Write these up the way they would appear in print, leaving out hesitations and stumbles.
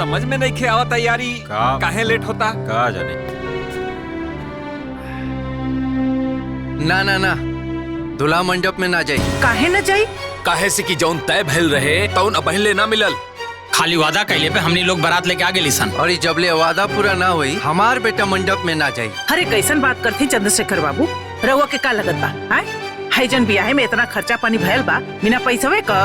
समझ में नहीं खेवा तैयारी काहे लेट होता का जाने। ना ना ना, दूल्हा मंडप में ना जाई। काहे न जाई? काहे से कि जौन तय भइल रहे तौन पहले ना मिलल। खाली वादा कैले पे हमनी लोग बारात लेके आगे लिसन। और ये जबले वादा पूरा ना हुई हमार बेटा मंडप में ना जाई। अरे कैसन बात करती चंद्रशेखर बाबू, रउआ के का लगत बा? हाय जन बियाहे में इतना खर्चा पानी भयल बा बिना पैसवे का।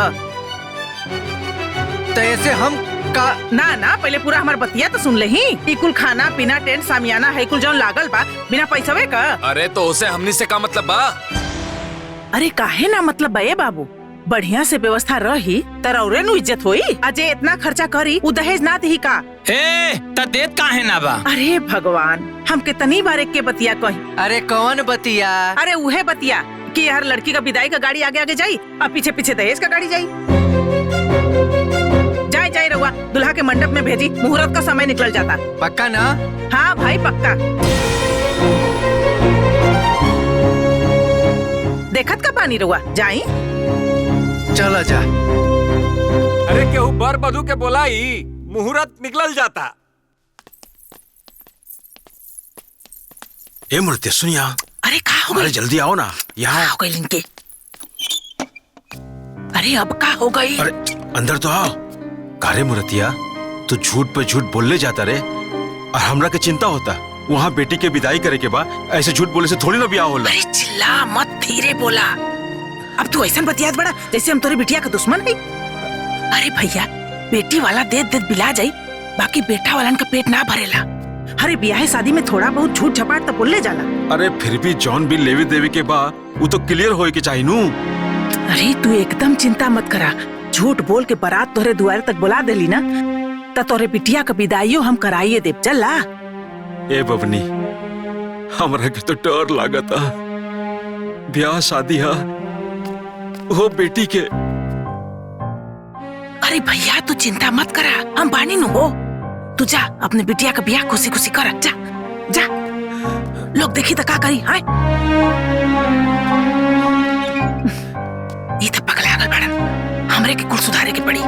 तो ऐसे हम का ना ना, पहले पूरा हमार बतिया तो सुन लेही। ई कुल खाना पीना टेंट सामियाना है कुल जौन लागल बा बिना पैसवे का। अरे तो उसे हमनी से का मतलब बा? अरे काहे ना मतलब बे बाबू, बढ़िया से व्यवस्था रही तरौरे नु इज्जत होई। अजय इतना खर्चा करी उ दहेज ना दही का? ए त देत काहे ना बा? अरे भगवान, हम कितनी बार एक के बतिया कही। अरे कौन बतिया? अरे उहे बतिया कि हर लड़की का विदाई का गाड़ी आगे आगे जाई और पीछे पीछे दहेज का गाड़ी जाई। जाए जाए रउआ, दुल्हा के मंडप में भेजी, मुहूर्त का समय निकल जाता। पक्का ना? हाँ भाई पक्का। देखत का पानी रउआ, जाई। चला जा। अरे केहू बर बधू के बोलाई, मुहूर्त निकल जाता। ए मूर्ति सुनिया। अरे का हो गई? जल्दी आओ ना यहाँ। हो गई लिंके। अरे अब का हो गई? अरे अंदर तो आओ। कारे मूर्तिया, तू झूठ पे झूठ बोलने जाता रे और हमरा के चिंता होता। वहाँ बेटी के विदाई करे के बाद ऐसे झूठ बोले से थोड़ी ना ब्याह होला। अरे चिल्ला मत, धीरे बोला। अब तू ऐसा बतियात बड़ा जैसे हम तोरी बिटिया का दुश्मन है। अरे भैया, बेटी वाला दे दे बिला जाई, बाकी बेटा वालन का पेट ना भरेला। अरे ब्याह शादी में थोड़ा बहुत झूठ झपाट तो बोलने जाला। अरे फिर भी जॉन भी लेवी देवी के बाद वो तो क्लियर होए के चाहिए नू। अरे तू एकदम चिंता मत करा, झूठ बोल के बारात तोरे द्वार तक बुला देली ना तो तोरे बिटिया का विदाईयो हम कराइए देव। चला ए बबनी, हमरा के तो डर लागता। ब्याह शादी है वो बेटी के। अरे भैया तू चिंता मत करा, हम बानी नु हो। तू जा अपने बिटिया का ब्याह खुशी खुशी कर। जा जा, लोग देखी तो का करी। हाय ये तो पगला गल बड़न, हमरे के कुल सुधारे के पड़ी।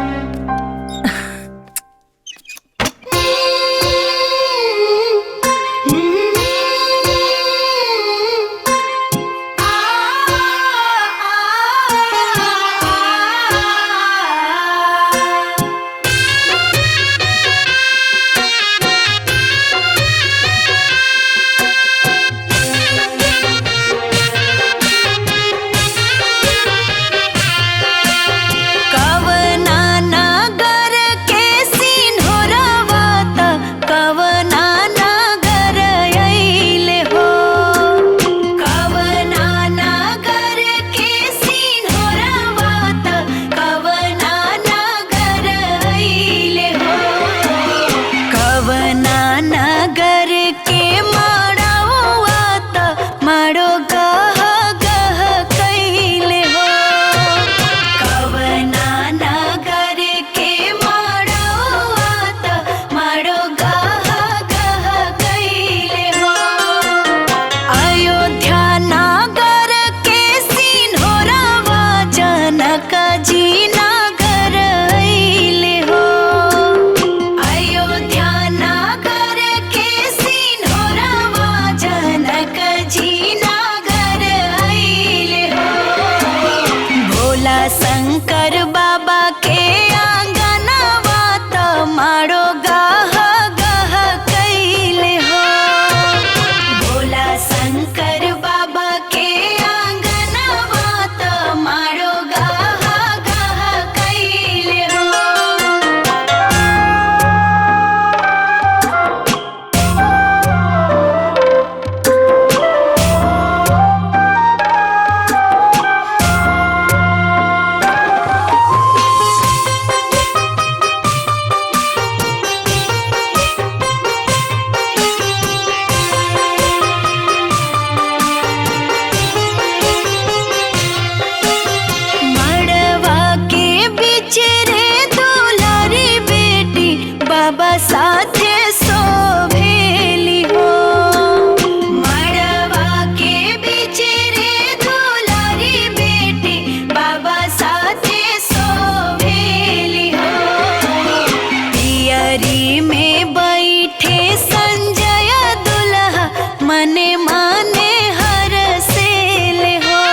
पियरी में बैठे संजय दुल्हा मने माने हर से ले हो।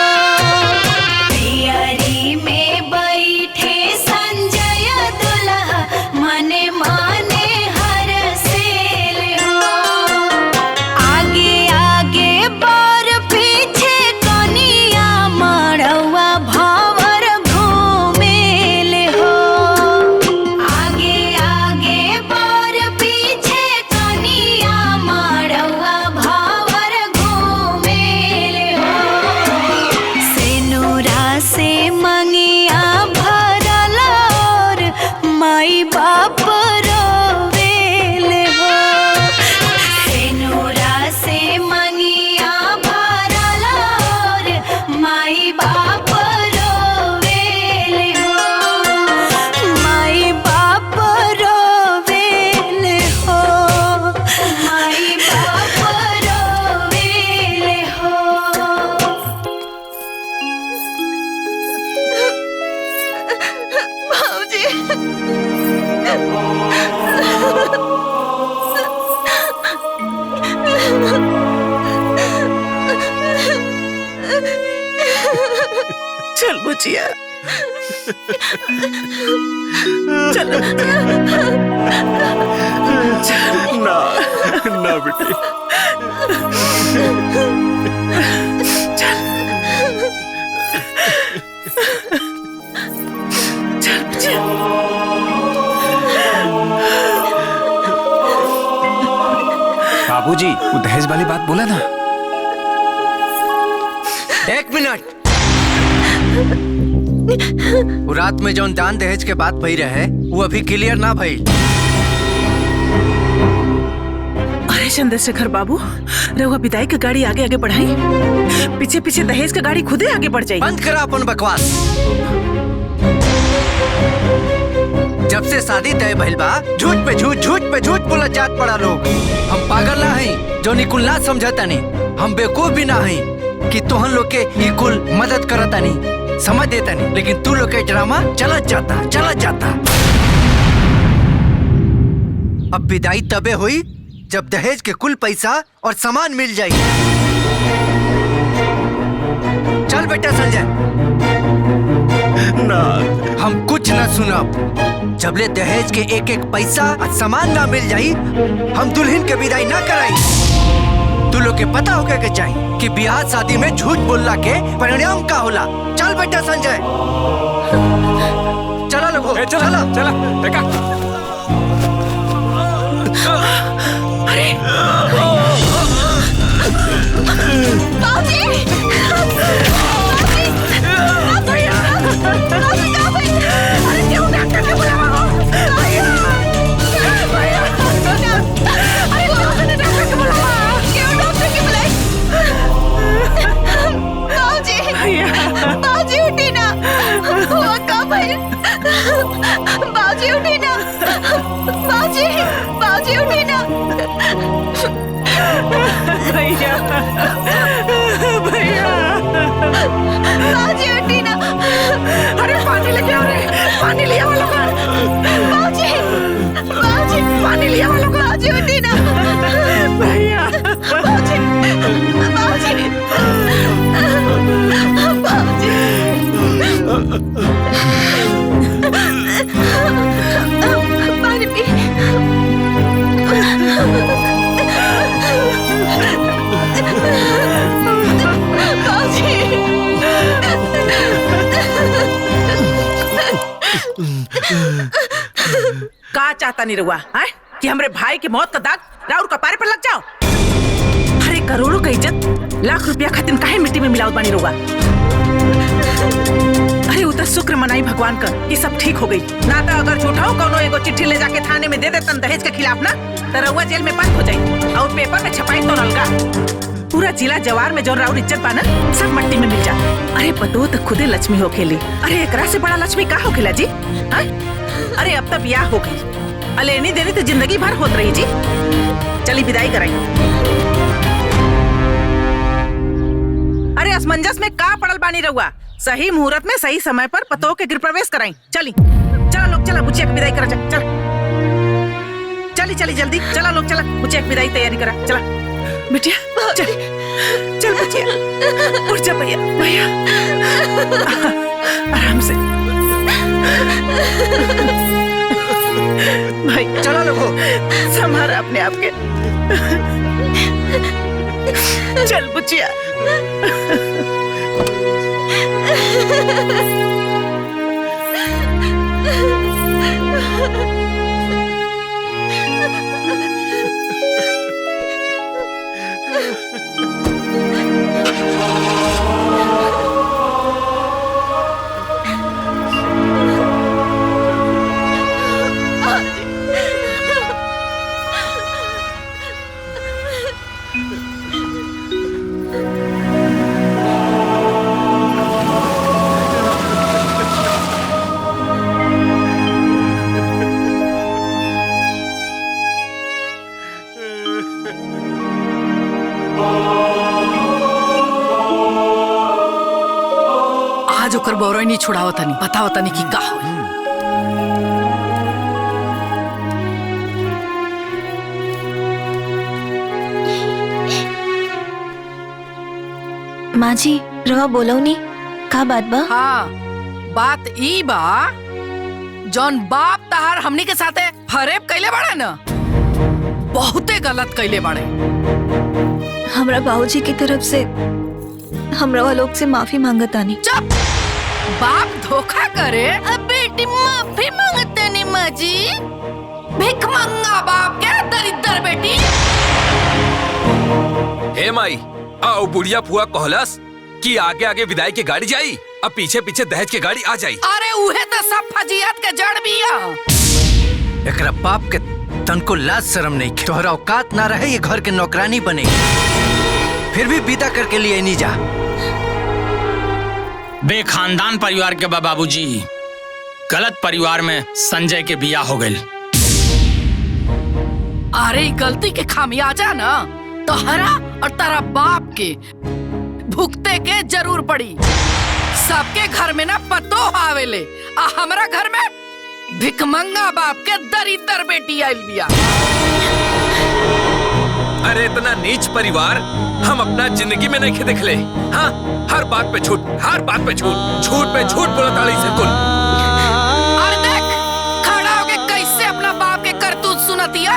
पियरी में बैठे संजय दुल्हा मने माने हर से ले हो। आगे आगे बर पीछे कनिया मड़वा भावर घूमे ले हो। आगे आगे बर पीछे कनिया मड़वा भावर घूमे ले हो। सेनुरा से मंगिया भरल और माई बाप रोवेले हो। सेनुरा से मंगिया भरल और माई बाप रोवेले हो। माई बाप रोवेले हो। माई बाप रोवेले हो। चल बुचिया चलो ना ना बेटी। चल बुचिया। बाबूजी वो दहेज वाली बात बोला ना। एक मिनट। वो रात में जौन दान दहेज के बात भई रहे वो अभी क्लियर ना भई। अरे चंद्रशेखर बाबू, रहुआ विदाई की गाड़ी आगे आगे बढ़ाई, पीछे पीछे दहेज की गाड़ी खुदे आगे बढ़ जाई। बंद करा अपन बकवास। जब से शादी तय भइल बा झूठ पे झूठ बोला जात पड़ा लोग। हम पागल ना हई जो निकुल ना समझतानी, हम बेवकूफ भी ना हई कि तोहन लोग के ये कुल मदद करतानी, समझ देतानी, लेकिन तू लोग के ड्रामा चलत जाता। अब विदाई तबे हुई जब दहेज के कुल पैसा और सामान मिल जाई। चल बेटा संजय। ना हम कुछ ना सुनब। जबले दहेज के एक एक पैसा और सामान ना मिल जाई हम दुल्हन के विदाई ना कराई। तू लोग के पता होगा के चाहिए कि ब्याह शादी में झूठ बोलला के परिणाम का होला। चल बेटा संजय, चला लोगो, चला चला देखा। अरे बाजी उठी ना, बाजी उठी ना, बाजी उठी ना। भैया भैया बाजी उठी ना। अरे पानी लेके आओ रे, पानी लिया वालों का। बाजी पानी लिया वालों का। बाजी उठी ना। भैया बाजी पानी पी। का चाहता नहीं रहुआ है कि हमरे भाई की मौत का दाग राउर कपारे पर लग जाओ। अरे करोड़ों का इज्जत लाख रुपया खातिर काहे मिट्टी में मिलावत बानी रहुआ। अरे उतर शुक्र मनाई भगवान का कि सब ठीक हो गई। ना तो अगर झूठा हो कोनो एगो चिट्ठी ले जाके थाने में दे देतन दहेज के खिलाफ ना, तो रहुआ जेल में बंद हो जाई और पेपर में छपाई तो नलगा। पूरा जिला जवार में जो राउर इज्जत पाना सब मट्टी में मिल जा। अरे पतो तो खुदे लक्ष्मी हो खेली। अरे एकरा से बड़ा लक्ष्मी का हो खेला जी। अरे अब तक ब्याह हो गई, अलेनी देनी तो जिंदगी भर होत रही जी। चली विदाई कराई। अरे असमंजस में का पड़ल बानी रहुआ। सही मुहूर्त में सही समय पर पतो के गृह प्रवेश कराई। चली चलो लोग, चला बुचिया की विदाई करा जा। चल चली जल्दी चला लोग चला मुझे एक विदाई तैयारी करा चला बिटिया चल चल बिटिया उठ जा भैया भैया आराम से भाई चलो लोगो। संभारा अपने आप के चल बुचिया आज ओकर बौरई नहीं छुड़ावत नहीं बतावत नहीं कि का होई। माँ जी रवा बोलो नी का बात बा? हाँ बात ई बा जौन बाप तहार हमनी के साथे फरेब कैले बाड़े न बहुते गलत कैले बाड़े। हमरा बाबूजी की तरफ से हमरा लोग से माफी मांगतानी। चुप बाप धोखा करे अब बेटी माफी मांगते नहीं माँ जी भिख मंगा बाप क्या दरिद्र बेटी। हे माई आओ बुढ़िया फुआ कहलस कि आगे आगे विदाई की गाड़ी जाई अब पीछे पीछे दहेज की गाड़ी आ जाई। अरे उहे तो सब फजियत के जड़ बिया। एकरा बाप के तनको लाज शर्म नहीं खे। तोहरा औकात ना रहे ये घर के नौकरानी बने फिर भी विदा करके लिए नहीं जा। बेखानदान परिवार के बाबूजी गलत परिवार में संजय के बिया हो गए। अरे गलती के खामियाजा ना तोहरा और तारा बाप के भुगते के जरूर पड़ी। सबके घर में ना पतो आवेले आ हमरा घर में भिखमंगा बाप के दरिद्र बेटी आइल बिया। अरे इतना नीच परिवार हम अपना जिंदगी में नहीं देखले। हाँ हर बात पे झूठ हर बात पे झूठ झूठ पे झूठ बोलता से कुल। अरे देख खड़ा होके कैसे अपना बाप के करतूत सुनतिया।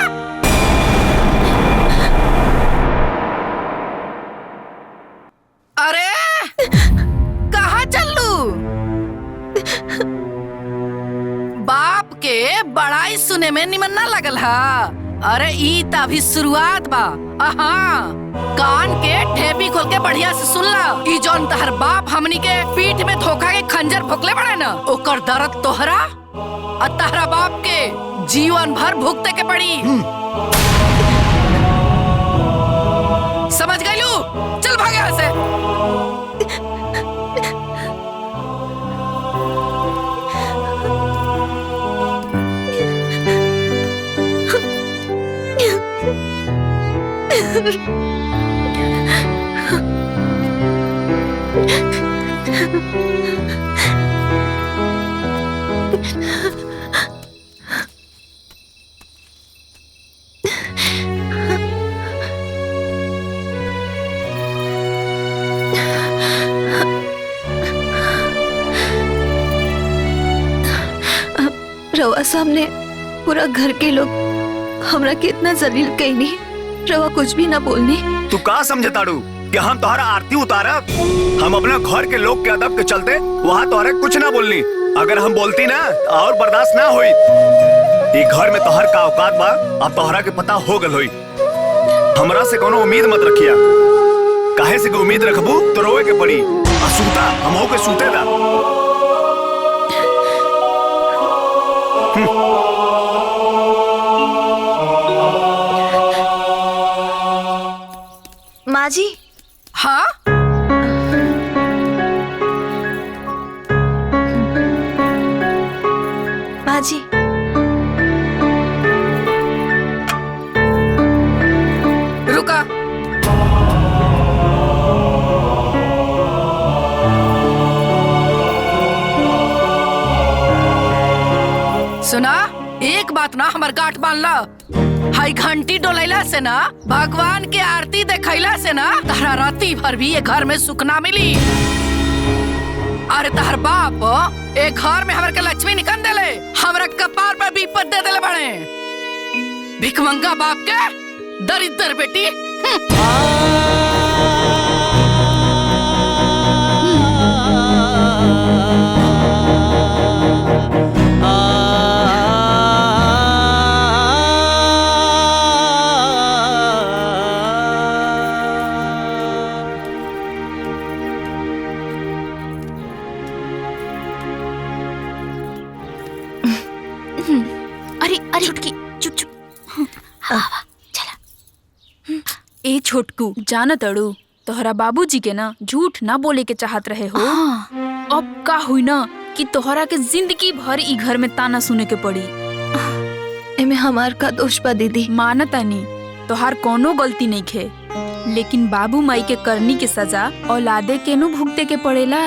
अरे कहाँ चलू बाप के बड़ाई सुने में निमन ना लगल हा। अरे ई त अभी शुरुआत बा। कान के ठेपी खोल के बढ़िया से सुन ला। ई जौन तहर बाप हमनी के पीठ में धोखा के खंजर भोकले बड़े न ओकर दर्द तोहरा और तहरा बाप के जीवन भर भुगते के पड़ी। समझ गयलू चल भागे यहाँ से। रवा सामने पूरा घर के लोग हमरा के इतना जलील कईनी रवा कुछ भी ना बोलनी। तू का समझे ताड़ू कि हम तोहरा आरती उतारब? हम अपना घर के लोग के अदब के चलते वहाँ तोहरे कुछ ना बोलनी। अगर हम बोलती ना और बर्दाश्त ना हुई। ये घर में तोहर का औकात बा अब तोहरा के पता हो गल हुई। हमरा से कोनो उम्मीद मत रखिया। काहे से उम्मीद रखबू तो रोए के पड़ी। सूता हम हो के सूते दा। माँ जी हाँ माँ जी रुका। सुना एक बात ना हमार गांठ बांध ला। हाई घंटी डोलैला से ना, भगवान के आरती देखैला से ना तहरा राती भर भी ये घर में सुख ना मिली। अरे तहर बाप एक घर में हमरा के लक्ष्मी निकल देले, हमरा कपार पर विपद दे देले बड़े। भिखमंगा बाप के दरिद्र बेटी। अरे अरे छुटकी चुप चुप। चला। ए छोटकू जाना तड़ू तोहरा बाबूजी के ना झूठ ना बोले के चाहत रहे हो। अब का हुई ना कि तोहरा के जिंदगी भर ई घर में ताना सुने के पड़ी। एमे हमार का दोष बा दीदी। मानता नहीं तोहार कोनो गलती नहीं खे, लेकिन बाबू माई के करनी के सजा औलादे के नु भुगते के पड़ेला।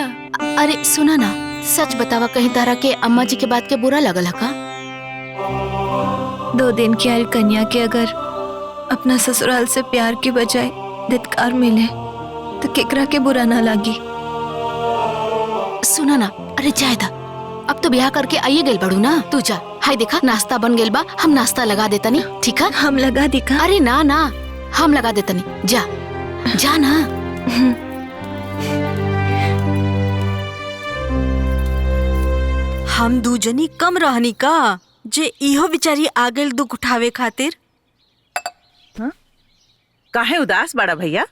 अरे सुना ना, सच बतावा कहीं तारा के अम्मा जी के बात के बुरा लगल है का? 2 दिन की आयल कन्या के अगर अपना ससुराल से प्यार के बजाय धिक्कार मिले तो केकरा के बुरा ना लगी। सुना ना, अरे जायदा अब तो ब्याह करके आइए गेल बड़ू ना, तू जा। हाय देखा नाश्ता बन गेल बा, हम नाश्ता लगा देता नहीं, ठीक है? हम लगा दिखा। अरे ना ना हम लगा देता नहीं, जा जा ना। हम दूजनी कम रहनी का जे इहो बिचारी आ गेल दुख उठावे खातिर। काहे उदास बड़ा भैया?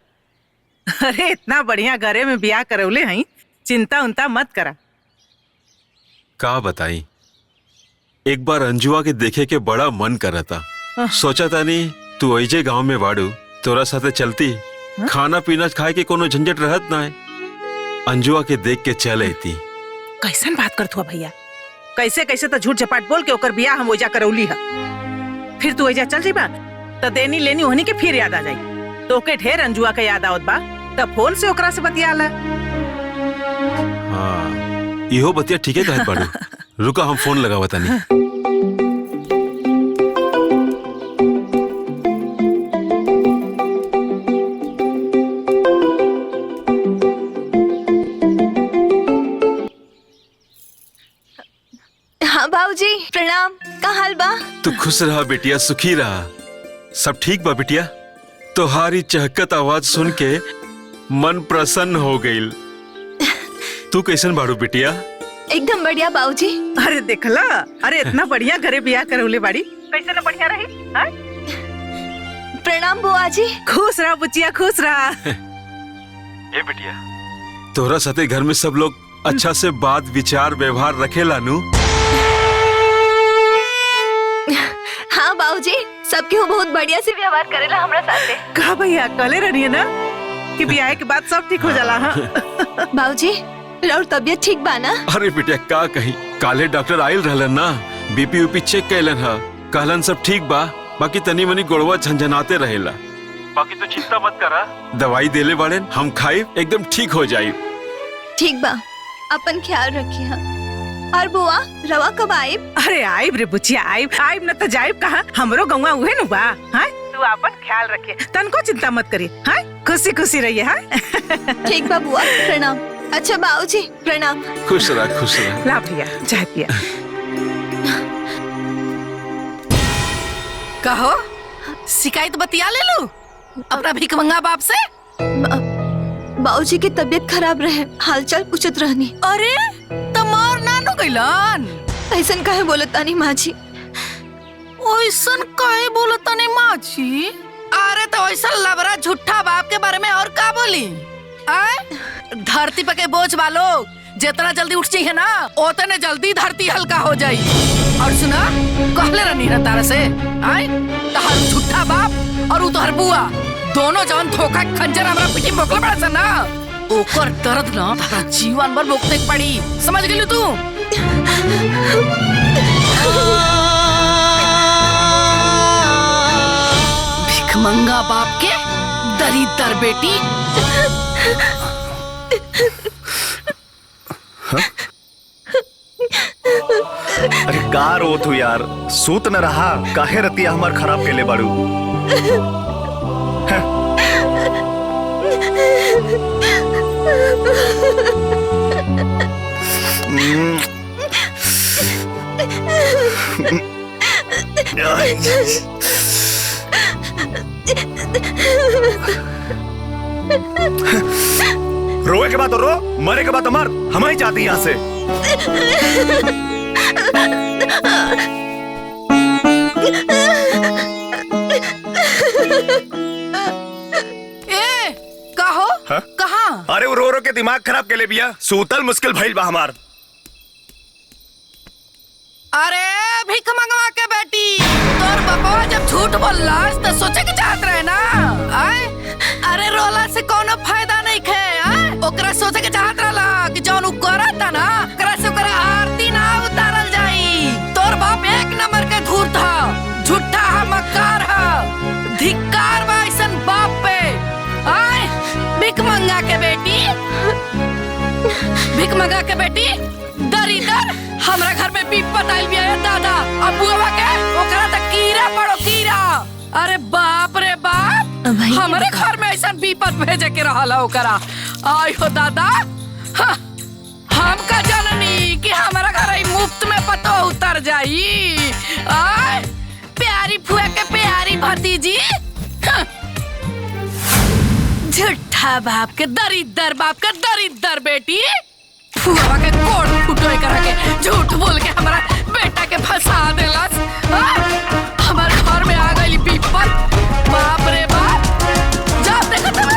अरे इतना बढ़िया घरे में ब्याह करौले हई, चिंता उनता मत करा। का बताई, एक बार अंजुआ के देखे के बड़ा मन करा था। सोचा था नहीं तू ऐजे गांव में बाड़ू, तोरा साथे चलती, खाना पीना खाए के कोनो झंझट रहत ना है। अंजुआ के देख के चल आती। कैसन बात करत हुआ भैया? कैसे कैसे तो झूठ झपाट बोल के ओकर बियाह हम ओइजा करौली है। फिर तू ओइजा चल जीबा तो देनी लेनी होनी के फिर याद आ जाई। तोके ढेर अंजुआ के याद आवत बा, तब फोन से ओकरा से बतियाला। हाँ इहो बतिया ठीक है कहत बाड़ू। रुका हम फोन लगावत तानी। हाँ बाबूजी प्रणाम, का हाल बा? तू खुश रहा बेटिया, सुखी रहा। सब ठीक बा बेटिया? तोहारी चहकत आवाज सुन के मन प्रसन्न हो गईल। तू कैसन बाड़ू बेटिया? एकदम बढ़िया बाबूजी। अरे देखला, अरे इतना बढ़िया घरे बियाह करौले बाड़ी, कैसे न बढ़िया रही। प्रणाम बुआ जी। खुश रहा बुचिया, खुश रहा। ए बेटिया, तोहरा साथे घर में सब लोग अच्छा से बात विचार व्यवहार रखेला नु? हाँ बाबूजी, सबके वो बहुत बढ़िया से व्यवहार करेला हमरा साथे। कहा भैया कले रही है ना कि ब्याह के बाद सब ठीक हो जाला। हाँ बाबूजी और तबियत ठीक बा ना? अरे बेटिया का कहीं, काले डॉक्टर आयल रहलन ना, बीपी ऊपी चेक कैलन हा, कहलन सब ठीक बा, बाकी तनी मनी गोड़वा झंझनाते रहेला। बाकी तो चिंता मत करा, दवाई देले बाड़े, हम खाई एकदम ठीक हो जाई। ठीक बा, अपन ख्याल रखिए। और बुआ रवा कब आइब? अरे आइब रे बुचिया, आइब आइब न तो जाइब कहाँ, हमरो गौवा उहे नु बा। हाँ तू अपन ख्याल रखिए, तनको चिंता मत करिए। हाँ खुशी खुशी रहिए। हाँ ठीक बा बुआ, प्रणाम। अच्छा बाबूजी प्रणाम। खुश रहा, खुश रहा। ला भैया चाय पिया। कहो शिकायत बतिया ले लू अपना भिखमंगा बाप से। बाबूजी की तबीयत खराब रहे, हालचाल पूछत रहनी। अरे तमार नानू गइलन। ऐसन काहे बोलतानी माँ जी? ओइसन काहे बोलतानी माँ जी? अरे तो ऐसा लबरा झूठा बाप के बारे में और का बोली? धरती पे के बोझ वालो जितना जल्दी उठ चाहिए ना, उतने जल्दी धरती हल्का हो जाई। और सुना, कहले रहनी ना तारा से, तहर झूठा बाप और तोहर बुआ दोनों जवन धोखा खंजर हमरा पिटी मोकला पड़ा सा ना, ओकर दर्द ना तारा जीवन भर भोगते पड़ी। समझ गेलू तू? भिखमंगा बाप के दरिद्र बेटी। अरे का रोत हो यार, सूत न रहा, काहे रतिया हमार खराब केले बाड़ू। रोए के बाद तो रो, मरे के बाद तो मर, हम ही जाते यहाँ से। कहो कहाँ? अरे वो रो रो के दिमाग खराब के ले बिया, सूतल मुश्किल भइल बा हमार। अरे भीख मंगवा के बेटी, तोर बाबा जब झूठ बोललास तो सोचे के चाहत रहे ना। आए अरे रोला से कोनो फायदा नहीं खे। ओकरा सोचे के चाहत रहला कि जौन उ करता ना, ओकरा से ओकरा आरती ना उतारल जाई। तोर बाप एक नंबर के धूर्त था, झूठा है, मक्कार है, धिक्कार बा ऐसन बाप पे। आए भीख मंगा के बेटी, भीख मंगा के बेटी, दरिदर हमरा घर में विपत आइल बिया दादा। अब बुआ के ओकरा त कीड़ा पड़ो कीड़ा। अरे बाप रे बाप, हमारे घर में ऐसा विपत भेजे के रहला ओकरा। आई हो दादा, हम का जननी कि हमारा घर आई मुफ्त में पतो उतर जाई। आय प्यारी फुआ के प्यारी भतीजी, झूठा बाप के दरिद्र, बाप के दरिद्र बेटी। फुआ के कोट फुटोय करा के झूठ बोल के हमारा बेटा के फंसा देलस। हमारे घर में आ गई विपत, बाप रे बाप। जब देखो तब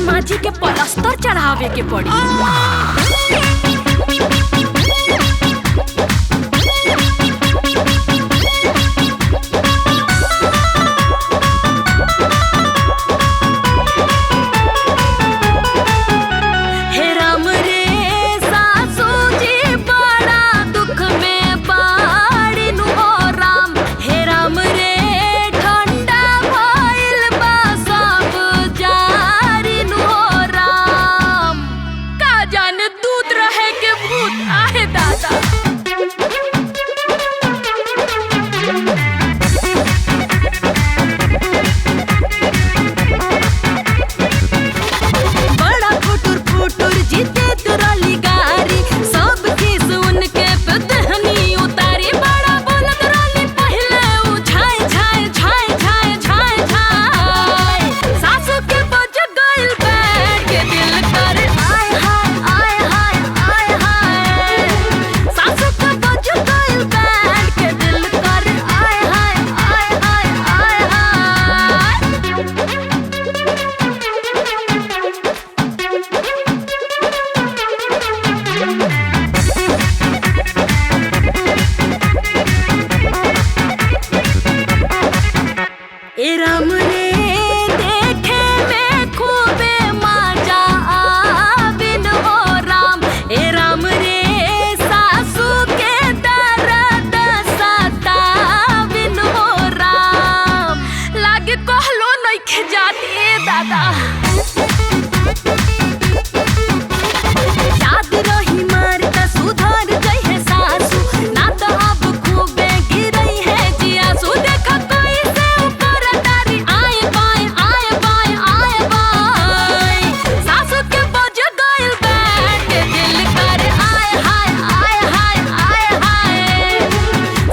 माजी के पलस्तर चढ़ावे के पड़ी। दूध रहे के भूत आहे याद रही मारता सुधार गई है सासू ना तो अब खूबे गिरई है जियासू देखा कोई से ऊपर तारी आए बाय सासू के बज गइल बैठ दिल कर आए हाय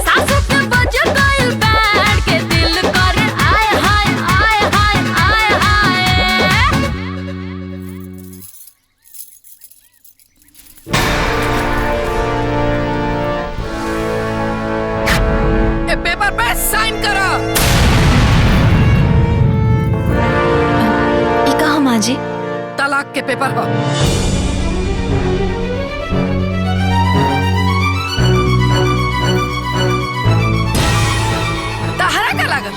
सासू के बज गइल बैठ के दिल कर आए हाय ये पेपर पे साइन करो। ई कहा माँ जी? तलाक के पेपर हो। तहरा का लागल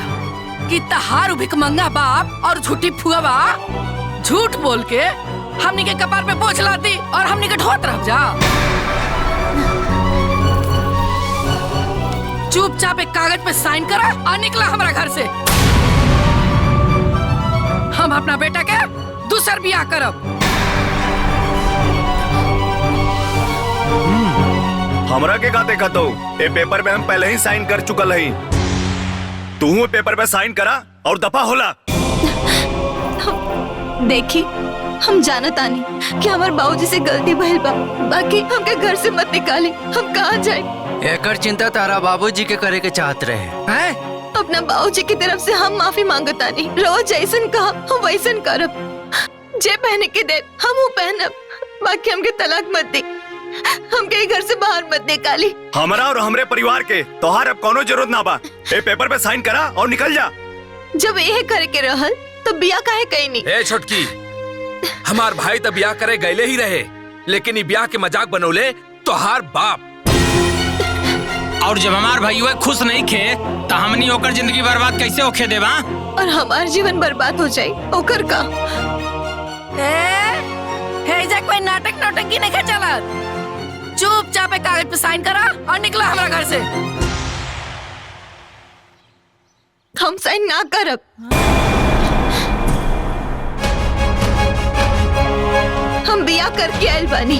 कि तहार भिखमंगा बाप और झूठी फुआ बा झूठ बोल के हमनी के कपार पे बोझ लाती और हमनी के ढोत रह जा। चुपचाप एक कागज पे साइन करा और निकला हमारा घर से। हम अपना बेटा के दूसर बियाह करब। हमरा के का देखा तो ए पेपर में हम पहले ही साइन कर चुकल हई। तू पेपर पे साइन करा और दफा होला। देखी हम जानत आनी कि हमार बाबूजी से गलती भइल बा, बाकी हमके घर से मत निकाली। हम कहाँ जाए? एकर चिंता तारा बाबूजी के करे के चाहत रहे हैं। अपना बाबूजी की तरफ से हम माफी मांगतानी। रोज जैसन कहा हम वैसन करब। जे पहने के दे हम वो पहनब, बाकी हमके तलाक मत दे। हमके घर से बाहर मत निकाली। हमरा और हमरे परिवार के तोहार अब कोनो जरूरत ना बा। ए पेपर पे साइन करा और निकल जा। जब यह करे के रहल तो बिया काहे कहीं नहीं? ए छोटकी, हमार भाई तो ब्याह करे गईले ही रहे, लेकिन ये ब्याह के मजाक बनौले तोहार बाप। और जब हमार भाईवा खुश नहीं खे तो हमनी ओकर जिंदगी बर्बाद कैसे होखे देवा? और हमार जीवन बर्बाद हो जाए ओकर का? हे कोई नाटक नौटंकी नहीं चला। चुपचाप एक कागज पे साइन करा और निकला हमारा घर से। हम साइन ना करब। हम बिया करके आयल बानी,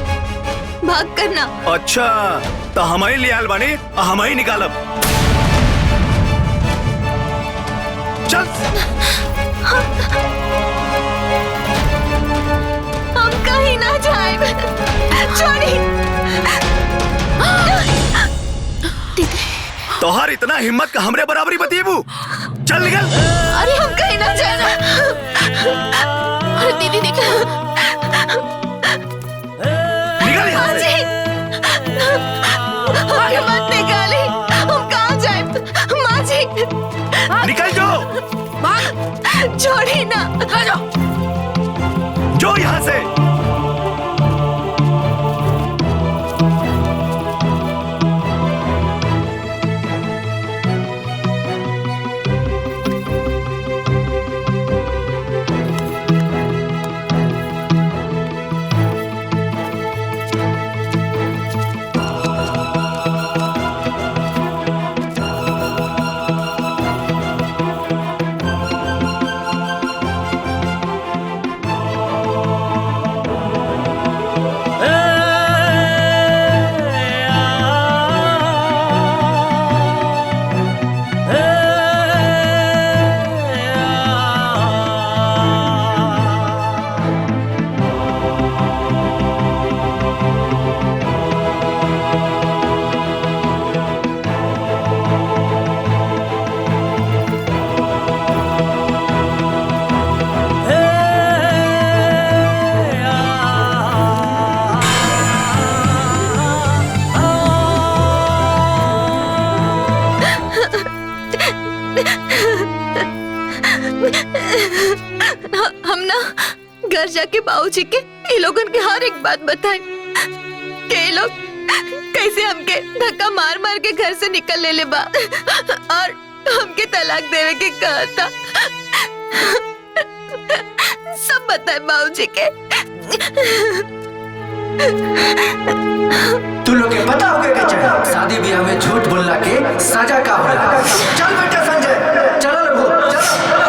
भाग करना। अच्छा तो हम ही लियाल बानी और हम ही निकालब। चल हम कहीं ना जाए। छोड़ी। तोहार इतना हिम्मत का हमरे बराबरी बतीबू। चल निकल। अरे हम कहीं ना जाना। अरे दीदी देखो। निकल यहाँ से। अरे मत निकाली। हम कहाँ जाए? माँ जी। निकल जाओ। छोड़ी ना। जो यहाँ से। हम ना घर जाके बाबूजी के ये लोगन के हर एक बात बताए कि ये लोग कैसे हमके धक्का मार मार के घर से निकल ले बा और हमके तलाक देवे के कहा था। सब बताए बाबूजी के। तू लोग के पता होगा कि चाहिए शादी ब्याह में झूठ बोलना के सजा का होला। चल बेटा संजय, चलो लोगो, चलो।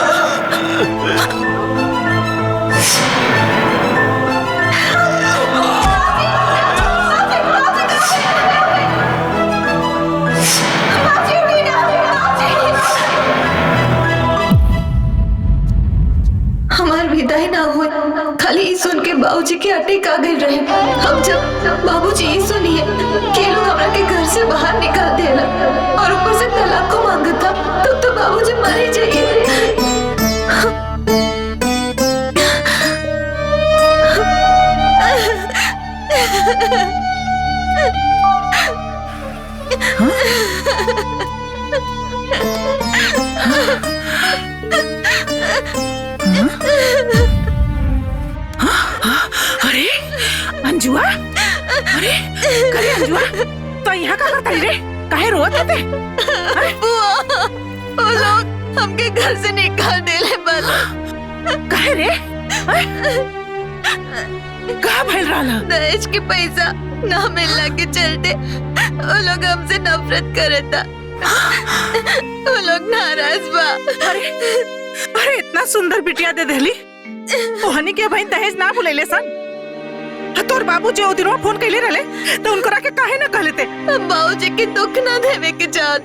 खाली ई सुन के बाबूजी के अटैक आ गए रहे। हम जब बाबूजी ई सुनिए कि लोग हमरा के घर से बाहर निकाल देला और ऊपर से तलाक को मांगता, तब तो बाबूजी मर ही जाइए। अरे अंजुआ, अरे करे अंजुआ, तो यहाँ का करता रे? काहे रोत थे? वो लोग हमके घर से निकाल देले बाला। काहे रे? कहाँ भइल रहला? दहेज के पैसा ना मिलने के चलते वो लोग हमसे नफरत करता। वो लोग नाराज बा। अरे इतना सुंदर बिटिया दे देली, ओहनी के भाई दहेज ना बुलेले सन। तोर बाबूजी ओ दिन फोन कैले रहले तो उनकरा के काहे ना कहले ते? बाबूजी के दुख ना देवे के चाहत।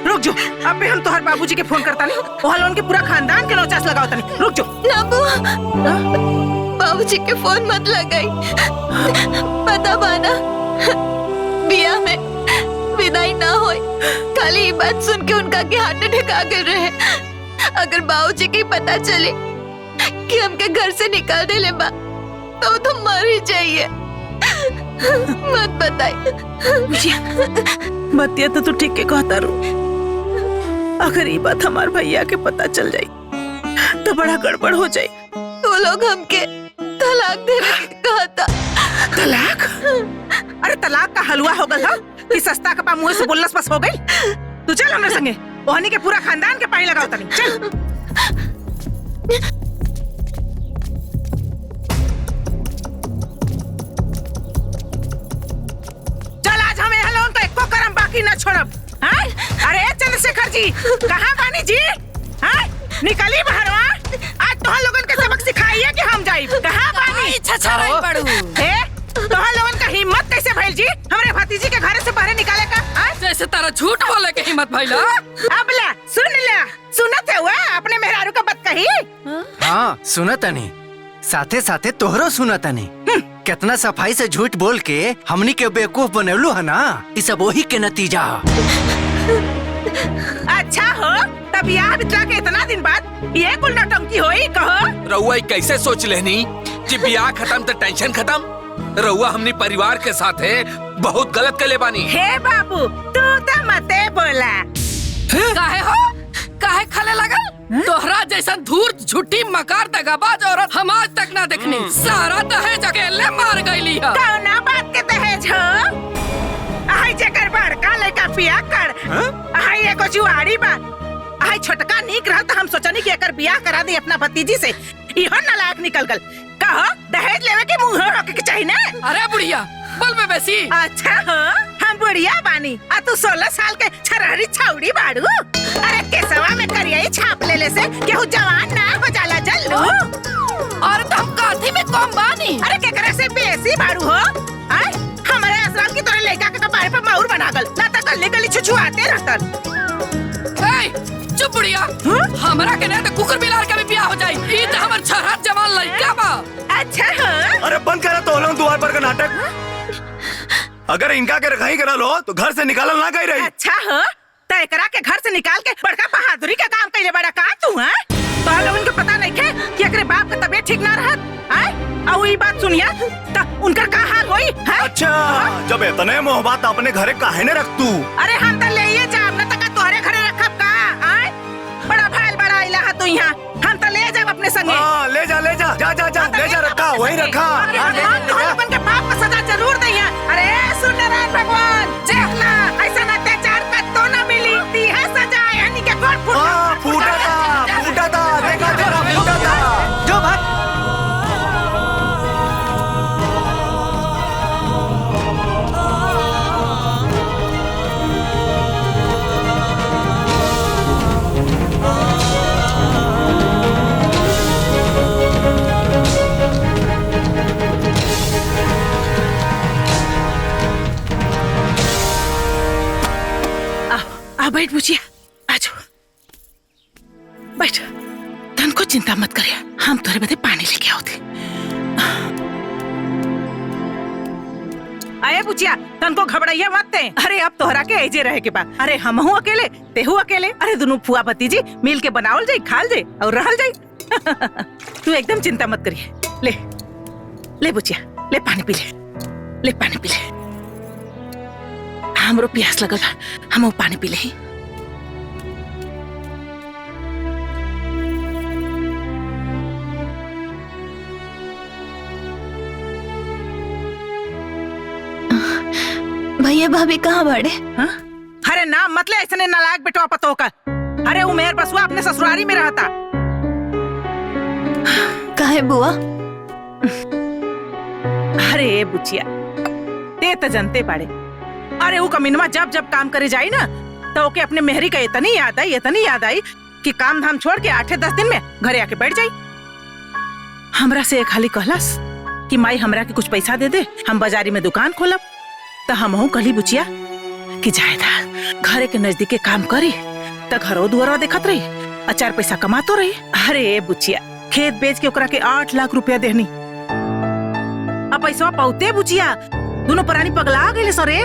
रुक जो, अबे हम तोहर बाबूजी के फोन करता नहीं, ओहल उनके पूरा खानदान के नौचास लगाओ तनी। रुक जो। ना बुआ, बाबूजी के फोन मत लगाई। पता बाना बिया में विदाई ना होई, खाली ये बात सुन के उनका के हार्ट अटैक आ गए रहे। अगर बाबूजी के पता चले कि हमके घर से निकाल दे ले बा तो तुम मर ही जाइए। मत बताई। बतिया तो तू ठीक के कहता रू। अगर ये बात हमार भैया के पता चल जाई तो बड़ा गड़बड़ हो जाई। वो लोग हमके तलाक देने के कहा था। तलाक? अरे तलाक का हलवा हो गल हा कि सस्ता कपा मुंह से बोलस बस हो गई। तू चल हमरे संगे, ओहनी के पूरा खानदान के पानी लगाओ तनी। चल। न छोड़ब। अरे चंद्रशेखर जी, कहाँ बानी जी? निकली बाहरवा, आज तोहर लोगन के सबक सिखाइए कि हम जाई। कहाँ बानी? तोहर लोगन का हिम्मत कैसे भइल जी हमरे भतीजी के घर से बाहर निकाले का? जैसे तारा झूठ बोले के हिम्मत भइला। अब ला सुनत है हुआ अपने मेहरारू का बात कही। हाँ सुनत नहीं, साथे साथे तोहरो सुनत नहीं। कितना सफाई से झूठ बोल के हमनी के बेवकूफ बनवलू है ना, ये सब वही के नतीजा। अच्छा हो, तब यार बितला के इतना दिन बाद ये कुल नौटंकी होई कहो? रउआ कैसे सोच लेनी कि ब्याह खत्म तो टेंशन खत्म? रउआ हमनी परिवार के साथ है बहुत गलत कले बानी। हे बाबू तू तो मते बोला। काहे हो? काहे खाले लगल? तोहरा जैसा धूर्त झूठी मकार दगाबाज औरत हम आज तक ना देखनी। सारा दहेज अकेले मार गईली है। कौना बात के दहेज हो? आई जेकर बड़का लड़का बियाह कर, आई एगो जुआरी बा, आई छोटका नीक रहल तो हम सोचनी कि एकर बियाह करा दे अपना भतीजी से। इहो नालायक निकल गल। कहो दहेज लेवे के मुंह होके के चाहिए ना? अरे बुढ़िया बोल में बेसी। अच्छा हो, हम बुढ़िया बानी आ तू 16 साल के छरहरी छौड़ी बाड़ू। अरे केसवा में करिया छाप लेले से केहू जवान ना हो जाला जल्लू। और तुम काठी में कम बानी। अरे केकरा से बेसी बाड़ू हो? आय हमारे आश्रम की तोरे लड़का के कपारे पे माउर बना गल, ना त गली गली छुछुआते रहतन। चुप बुढ़िया, हमरा के नहीं तो कुकुर बिलार का भी ब्याह हो जाई। ई त हमर छरहत जवान लड़का बा। अच्छा हो। अरे बंद करा तो लोग द्वार पर का नाटक। अगर इनका के रखाई करा लो तो घर से निकालल ना गई रही। अच्छा हो, तो एकरा के घर से निकाल के बड़का बहादुरी का काम कइले बड़ा का तू? हैं तो लोगन के पता नहीं के कि एकरे बाप का तबीयत ठीक ना रहत। आय और ई बात सुनिया त उनकर का हाल होई? हैं अच्छा जब इतने मोहब्बत अपने घरे काहे ने रख तू? अरे हम त लेइए जाब न तक तोहरे घरे रखब का? आय बड़ा भाईल बड़ा इला है तू यहाँ, हम त ले जाब अपने संगे। हां ले जा ले जा जा जा जा ले जा, रखा वहीं रखा। हम तो लोगन के बाप का सजा जरूर दइया। अरे सुन नारायण भगवान, देखना ऐसा अत्याचार का तो ना मिली। दी है सजा यानी के कोट फूटा था देखा तेरा फूटा था। जो भाग बैठ बुझिया, आ जाओ बैठ। धन को चिंता मत करिए, हम तोरे बदे पानी लेके आओ थे। बुचिया तनको घबराइया मत ते। अरे अब तोहरा के ऐजे रहे के बा। अरे हमहू अकेले तेहू अकेले, अरे दोनों फुआ भतीजी मिल के बनावल जाई, खाल जाई और रहल जाई। तू एकदम चिंता मत करिए। ले ले बुचिया, ले पानी पी ले, ले पानी पी ले। हमरो प्यास लगल बा, हम पानी पी ले। भैया भाभी कहाँ बाड़े? हाँ? अरे नाम मतलब ऐसे नालायक बेटवा पतो का। अरे वो मेहर बसुआ अपने ससुरारी में रहता। काहे बुआ? अरे बुचिया ते तो जनते पाड़े। अरे वो कमीनवा जब जब काम करे जाई ना तो ओके अपने मेहरी का इतनी याद आई कि काम धाम छोड़ के 8-10 दिन में घरे आके बैठ जाई। हमरा से एक हाली कहलस कि माई हमरा के कुछ पैसा दे दे, हम बाजारी में दुकान खोलब। तो हमहू कहली बुचिया कि जायदा घरे के नजदीके काम करी तो घरो दुआरो देखत रही, 4 पैसा कमातो रही। अरे बुचिया खेत बेच के ओकरा के 8 लाख रुपया देहनी। अब पैसा पाउते बुचिया दोनों परानी पगला गए सरे।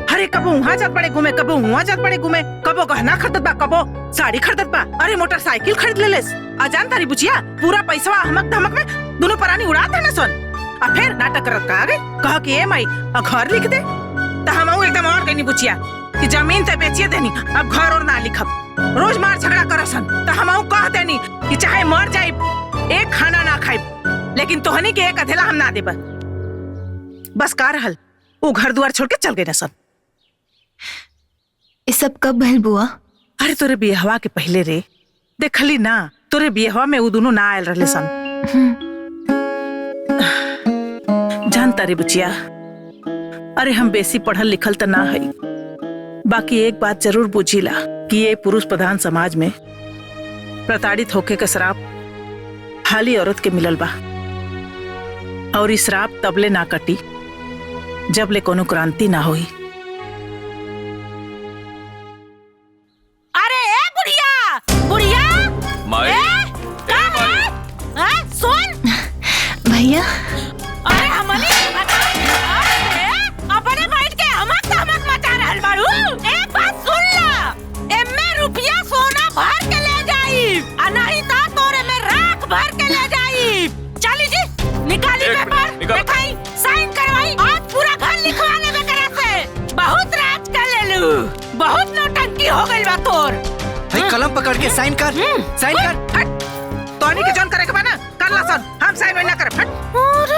अरे कबो वहाँ जात पड़े घूमे, कबो वहाँ जात पड़े घूमे, कबो गहना खरीदत बा, कबो साड़ी खरीदत बा, अरे मोटरसाइकिल खरीद लेलेस। अजान तारी बुचिया पूरा पैसा हमक धमक में दोनों परानी उड़ा देना सन। और फिर नाटक करत का आगे कह कि ए माई घर लिख दे। तो हम एकदम और कहनी बुचिया कि जमीन ते बेचिए देनी, अब घर और ना लिखब। रोज मार झगड़ा करसन तो हम कह देनी कि चाहे मर जाए एक खाना ना खाए, लेकिन तोहनी के एक अधेला हम ना देब। बस का रहल वो घर दुआर छोड़ के चल गए न सब। ये सब कब भइल बुआ? अरे तोरे बियाहवा के पहले रे, देखली ना तोरे बियाहवा में वो दोनों ना आयल रहले सन। जानता रे बुचिया, अरे हम बेसी पढ़ल लिखल तो ना है, बाकी एक बात जरूर बुझीला कि ये पुरुष प्रधान समाज में प्रताड़ित होके का श्राप हाली औरत के मिलल बा। और इस श्राप तबले ना कटी जब ले कोनो क्रांति ना होई। अरे ए बुढ़िया बुढ़िया माई, सुन भैया अरे हमली अपने बैठ के हमक मचा रहल बाड़ू। एक बात सुन ला, एमे रुपया सोना भर के ले जाई आ नहीं तो तोरे में राख भर के ले जाई। चली जी निकाली पेपर दिखाई, साइन करवाई, आज पूरा घर लिखवा लेबे करा से। बहुत राज कर लेलू, बहुत नौटंकी हो गइल बा तोर। भाई कलम पकड़ के साइन कर, साइन कर। तोनी के जॉन करे के बा ना कर ला सन, हम साइन ना करे। फट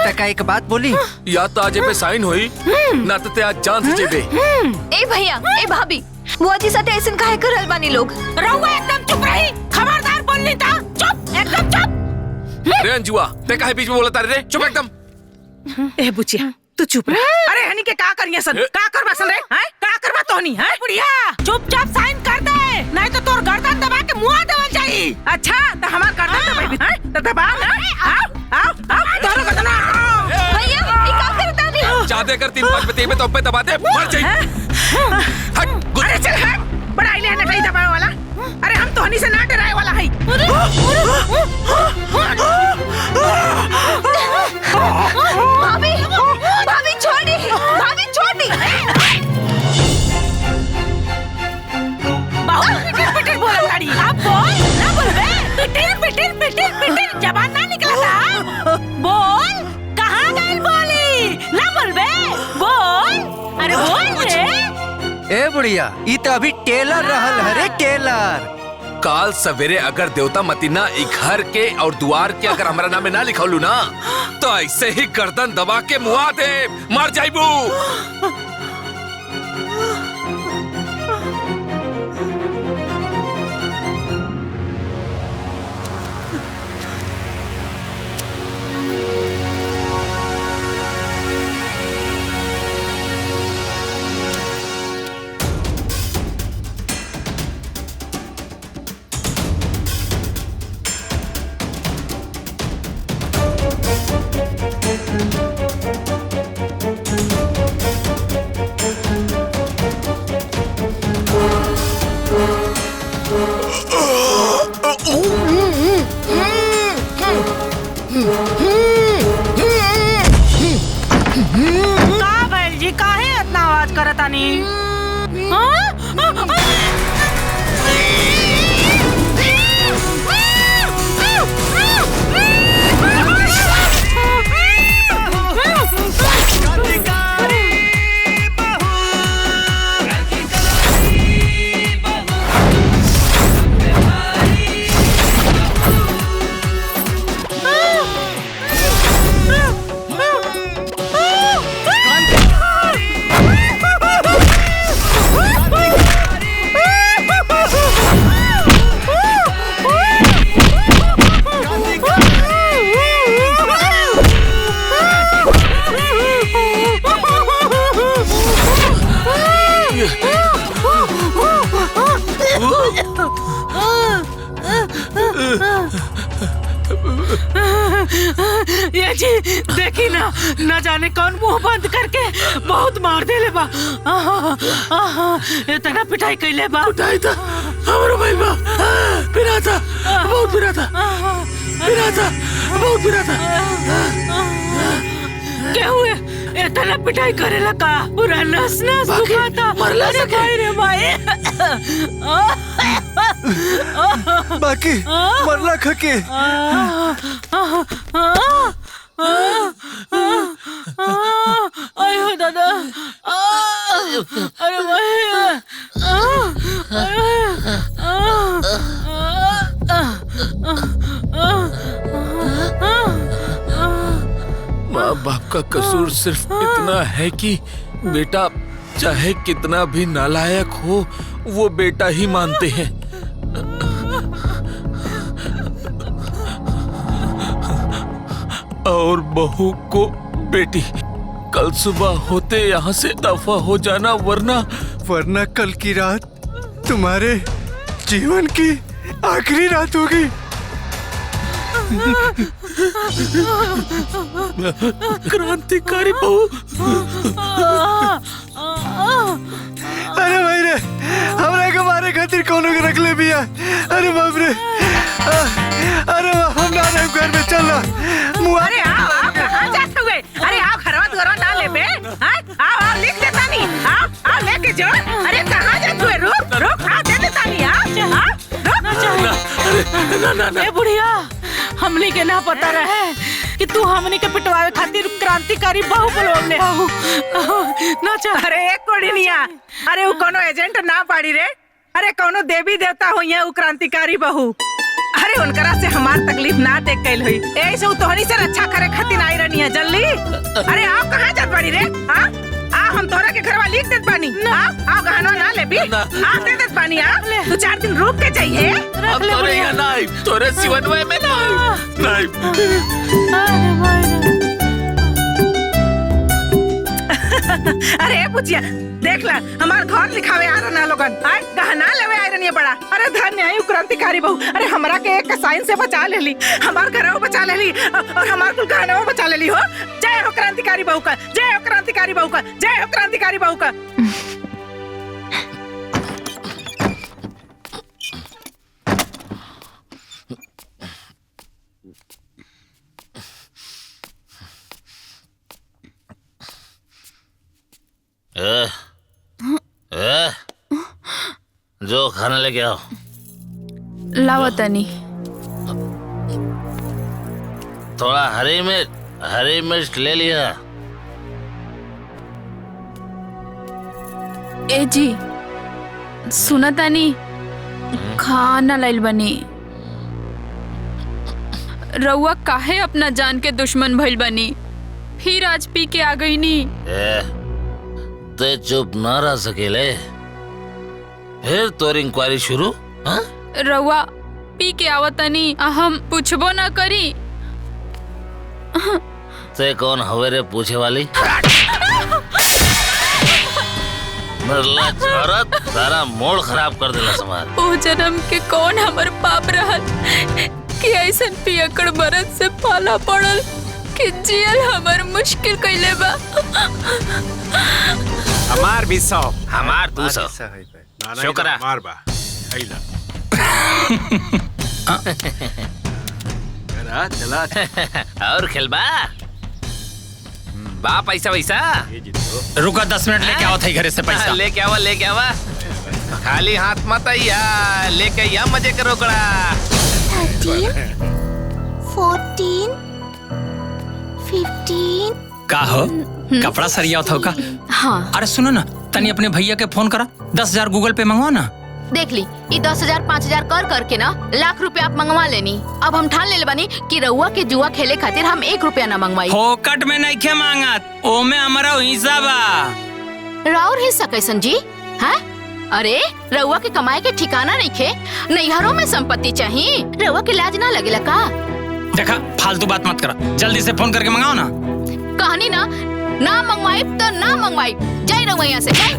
तका एक बात बोली, या तो आज पे साइन होई ना तो ते आज जान से जेबे। ए भैया ए भाभी बुआ जी साथे ऐसन काहे करल बानी लोग? रहुआ एकदम चुप रही, खबरदार बोलनी था। चुप एकदम चुप। रे अंजुआ ते काहे बीच में बोलता रे? चुप एकदम। ए बुचिया तू चुप रह। अरे हनी के का करिया सन, का करबा सन रे? हैं का करबा तोहनी? हैं बुढ़िया चुपचाप साइन कर दे, नहीं तो तोर गर्दन दबा के मुंह देवल जाई। अच्छा तो हमार गर्दन दबाई भी हैं तो दबा ना। आओ तोरो गर्दन भैया ई का करता नी? जादे कर 3-5 पे तो पे दबा दे, मर जाई। हट अरे चल हट, बड़ा इले ना कहीं दबाए वाला। अरे हम तोहनी से ना डराए वाला है। भाभी भाभी छोड़ी, भाभी छोड़ी। बहुत पिटिर बोल ताड़ी। अब बोल ना बोलबे, पिटिर जबान ना निकला था। बोल कहाँ गइल बोली? ना बोलबे बोल, अरे बोल रे। ए बुढ़िया ई तो अभी टेलर रहल हरे, टेलर। काल सवेरे अगर देवता मतीना ई घर के और द्वार के अगर हमारा नाम ना लिखौलू ना तो ऐसे ही गर्दन दबा के मुआ दे, मर जाइबू। का भैल जी काहे बात करतानी। ये जी देखी ना, न जाने कौन मुंह बंद करके बहुत मार देले बा। इतना पिटाई कैले बा। पिटाई था हमारो भाई बा, पिरा था, बहुत पिरा था, पिरा था, बहुत पिरा था। क्या हुए? इतना पिटाई करेला का? पूरा नस नस दुखाता। मरला अरे सके। भाई रे भाई। बाकी मरला खके। आयो दादा। अरे भाई। माँ बाप का कसूर सिर्फ इतना है कि बेटा चाहे कितना भी नालायक हो, वो बेटा ही मानते हैं। और बहू को बेटी। कल सुबह होते यहाँ से दफा हो जाना, वरना कल की रात तुम्हारे जीवन की आखिरी रात होगी। क्रांतिकारी बहू। अरे भाई रे, हमरा के मारे खातिर कोनो के रख ले बिया। अरे बाप रे। अरे हम ना रहे घर में, चल ना। अरे आओ कहाँ जाते हुए? अरे आओ घरवा दुआरवा ना ले बे। आओ लिख देता नहीं। आओ लेके जाओ। अरे कहाँ जाते हुए? रुक आओ दे देता नहीं। रुक। ए बुढ़िया, हमनी के ना पता रहे कि तू हमनी के पिटवावे खातिर क्रांतिकारी बहू बोलवले हो। ना चल। अरे एक कोड़िनिया, अरे वो कोनो एजेंट ना पाड़ी रे। अरे कोनो देवी देवता हो यहाँ क्रांतिकारी बहू। अरे उनकरा से हमार तकलीफ ना देख कैल हुई। ऐसे तोहनी से रक्षा करे खातिर आई रहनी है जल्दी। अरे आप कहाँ जात बाड़ी रे? हम तोरा के घरवा लिख देत बानी। आओ गहना ना ले भी। दे देत बानी। तू 4 दिन रुक के जाइए। अब तोरे यहाँ नाई, तोरे सिवनवे में नाई। अरे पूछिया देख ला, हमार घर लिखावे आ रहा लोगन। गहना लेवे आ रही है बड़ा। अरे धन्य है क्रांतिकारी बहू। अरे हमरा के एक साइन से बचा लेली, हमार घर बचा लेली और हमार कुल गहना बचा लेली हो। जय हो क्रांतिकारी बहू का, जय हो क्रांतिकारी बहू का, जय हो क्रांतिकारी बहू का। जो खाना लेके आओ। लावा तनी। थोड़ा हरी मिर्च ले लिया। ए जी सुना तानी, खाना लाइल बनी। रउआ काहे अपना जान के दुश्मन भइल बनी? फिर आज पी के आ गई नी। ते चुप ना रह सकेले, फिर तोर इंक्वायरी शुरू। रउआ पी के आवतनी, हम पूछबो ना करी। ते कौन हवे रे पूछे वाली? मरला औरत, सारा मूड खराब कर देला समाज। ओ जन्म के कौन हमर पाप रहल कि ऐसन पियकड़ बरत से पाला पड़ल कि जियल हमर मुश्किल कइले बा। हमार भी 100, हमार 200। शुक्रा। मार बा आइला। चला और खेलबा? बा पैसा वैसा रुका 10 मिनट लेके आओ थे घरे से पैसा। लेके आवा खाली हाथ मत आइया, लेके आइया मजे करो कड़ा। 13, 14, 15। का हो कपड़ा सरिया था का? हाँ। अरे सुनो ना, तनी अपने भैया के फोन करा, 10,000 गूगल पे मंगवा ना। देख ली, ये 10,000 5,000 कर करके ना लाख रुपया आप मंगवा लेनी। अब हम ठान ले बनी कि रउआ के जुआ खेले खातिर हम 1 रुपया ना मंगवाई। फोकट में नहीं खे मांगत, ओमे हमारा हिस्सा बा। राउर हिस्सा कैसन जी? हैं? अरे रउआ के कमाए के ठिकाना नहीं खे, नैहरों में संपत्ति चाहिए, रउआ के लाज ना लगेला का? देखा फालतू बात मत करा, जल्दी से फोन करके मंगाओ ना। कहानी ना मंगवाई तो ना मंगवाई, जाई रउआ यहाँ से जाई।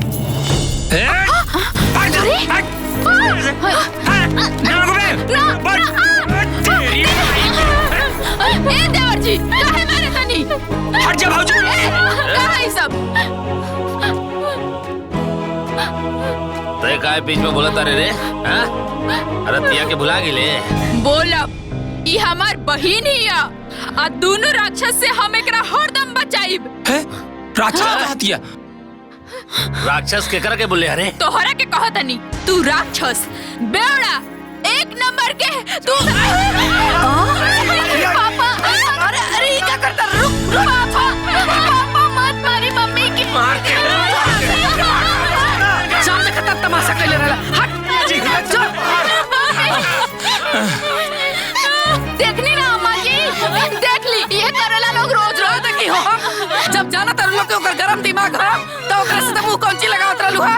ए देवर जी, काहे मारे तनी? हट जा भाऊजी। कहाँ है सब? तय काय बीच में बोला तारे रे? हाँ? अरतिया के भुला गिले। बोला ई हमार बहिन ही आ, आ दोनों राक्षस से हम एकरा हरदम बचाइब। राक्षस कहतिया? राक्षस के कर के बोले अरे? तोहरा के कहत नहीं, तू राक्षस बेवड़ा 1 नंबर के तू। पापा, अरे ये क्या करता? रुक पापा मत मारी मम्मी की। सामने खतर तमाशा कैले रहला। हट देखनी ना अम्मा जी, देख ली ये करेला लोग रोज रोज। देखी हो, जब जाना तर लोग के ओकर गरम दिमाग हो तो ओकरा से मुंह कौंची लगावत रहलू हा?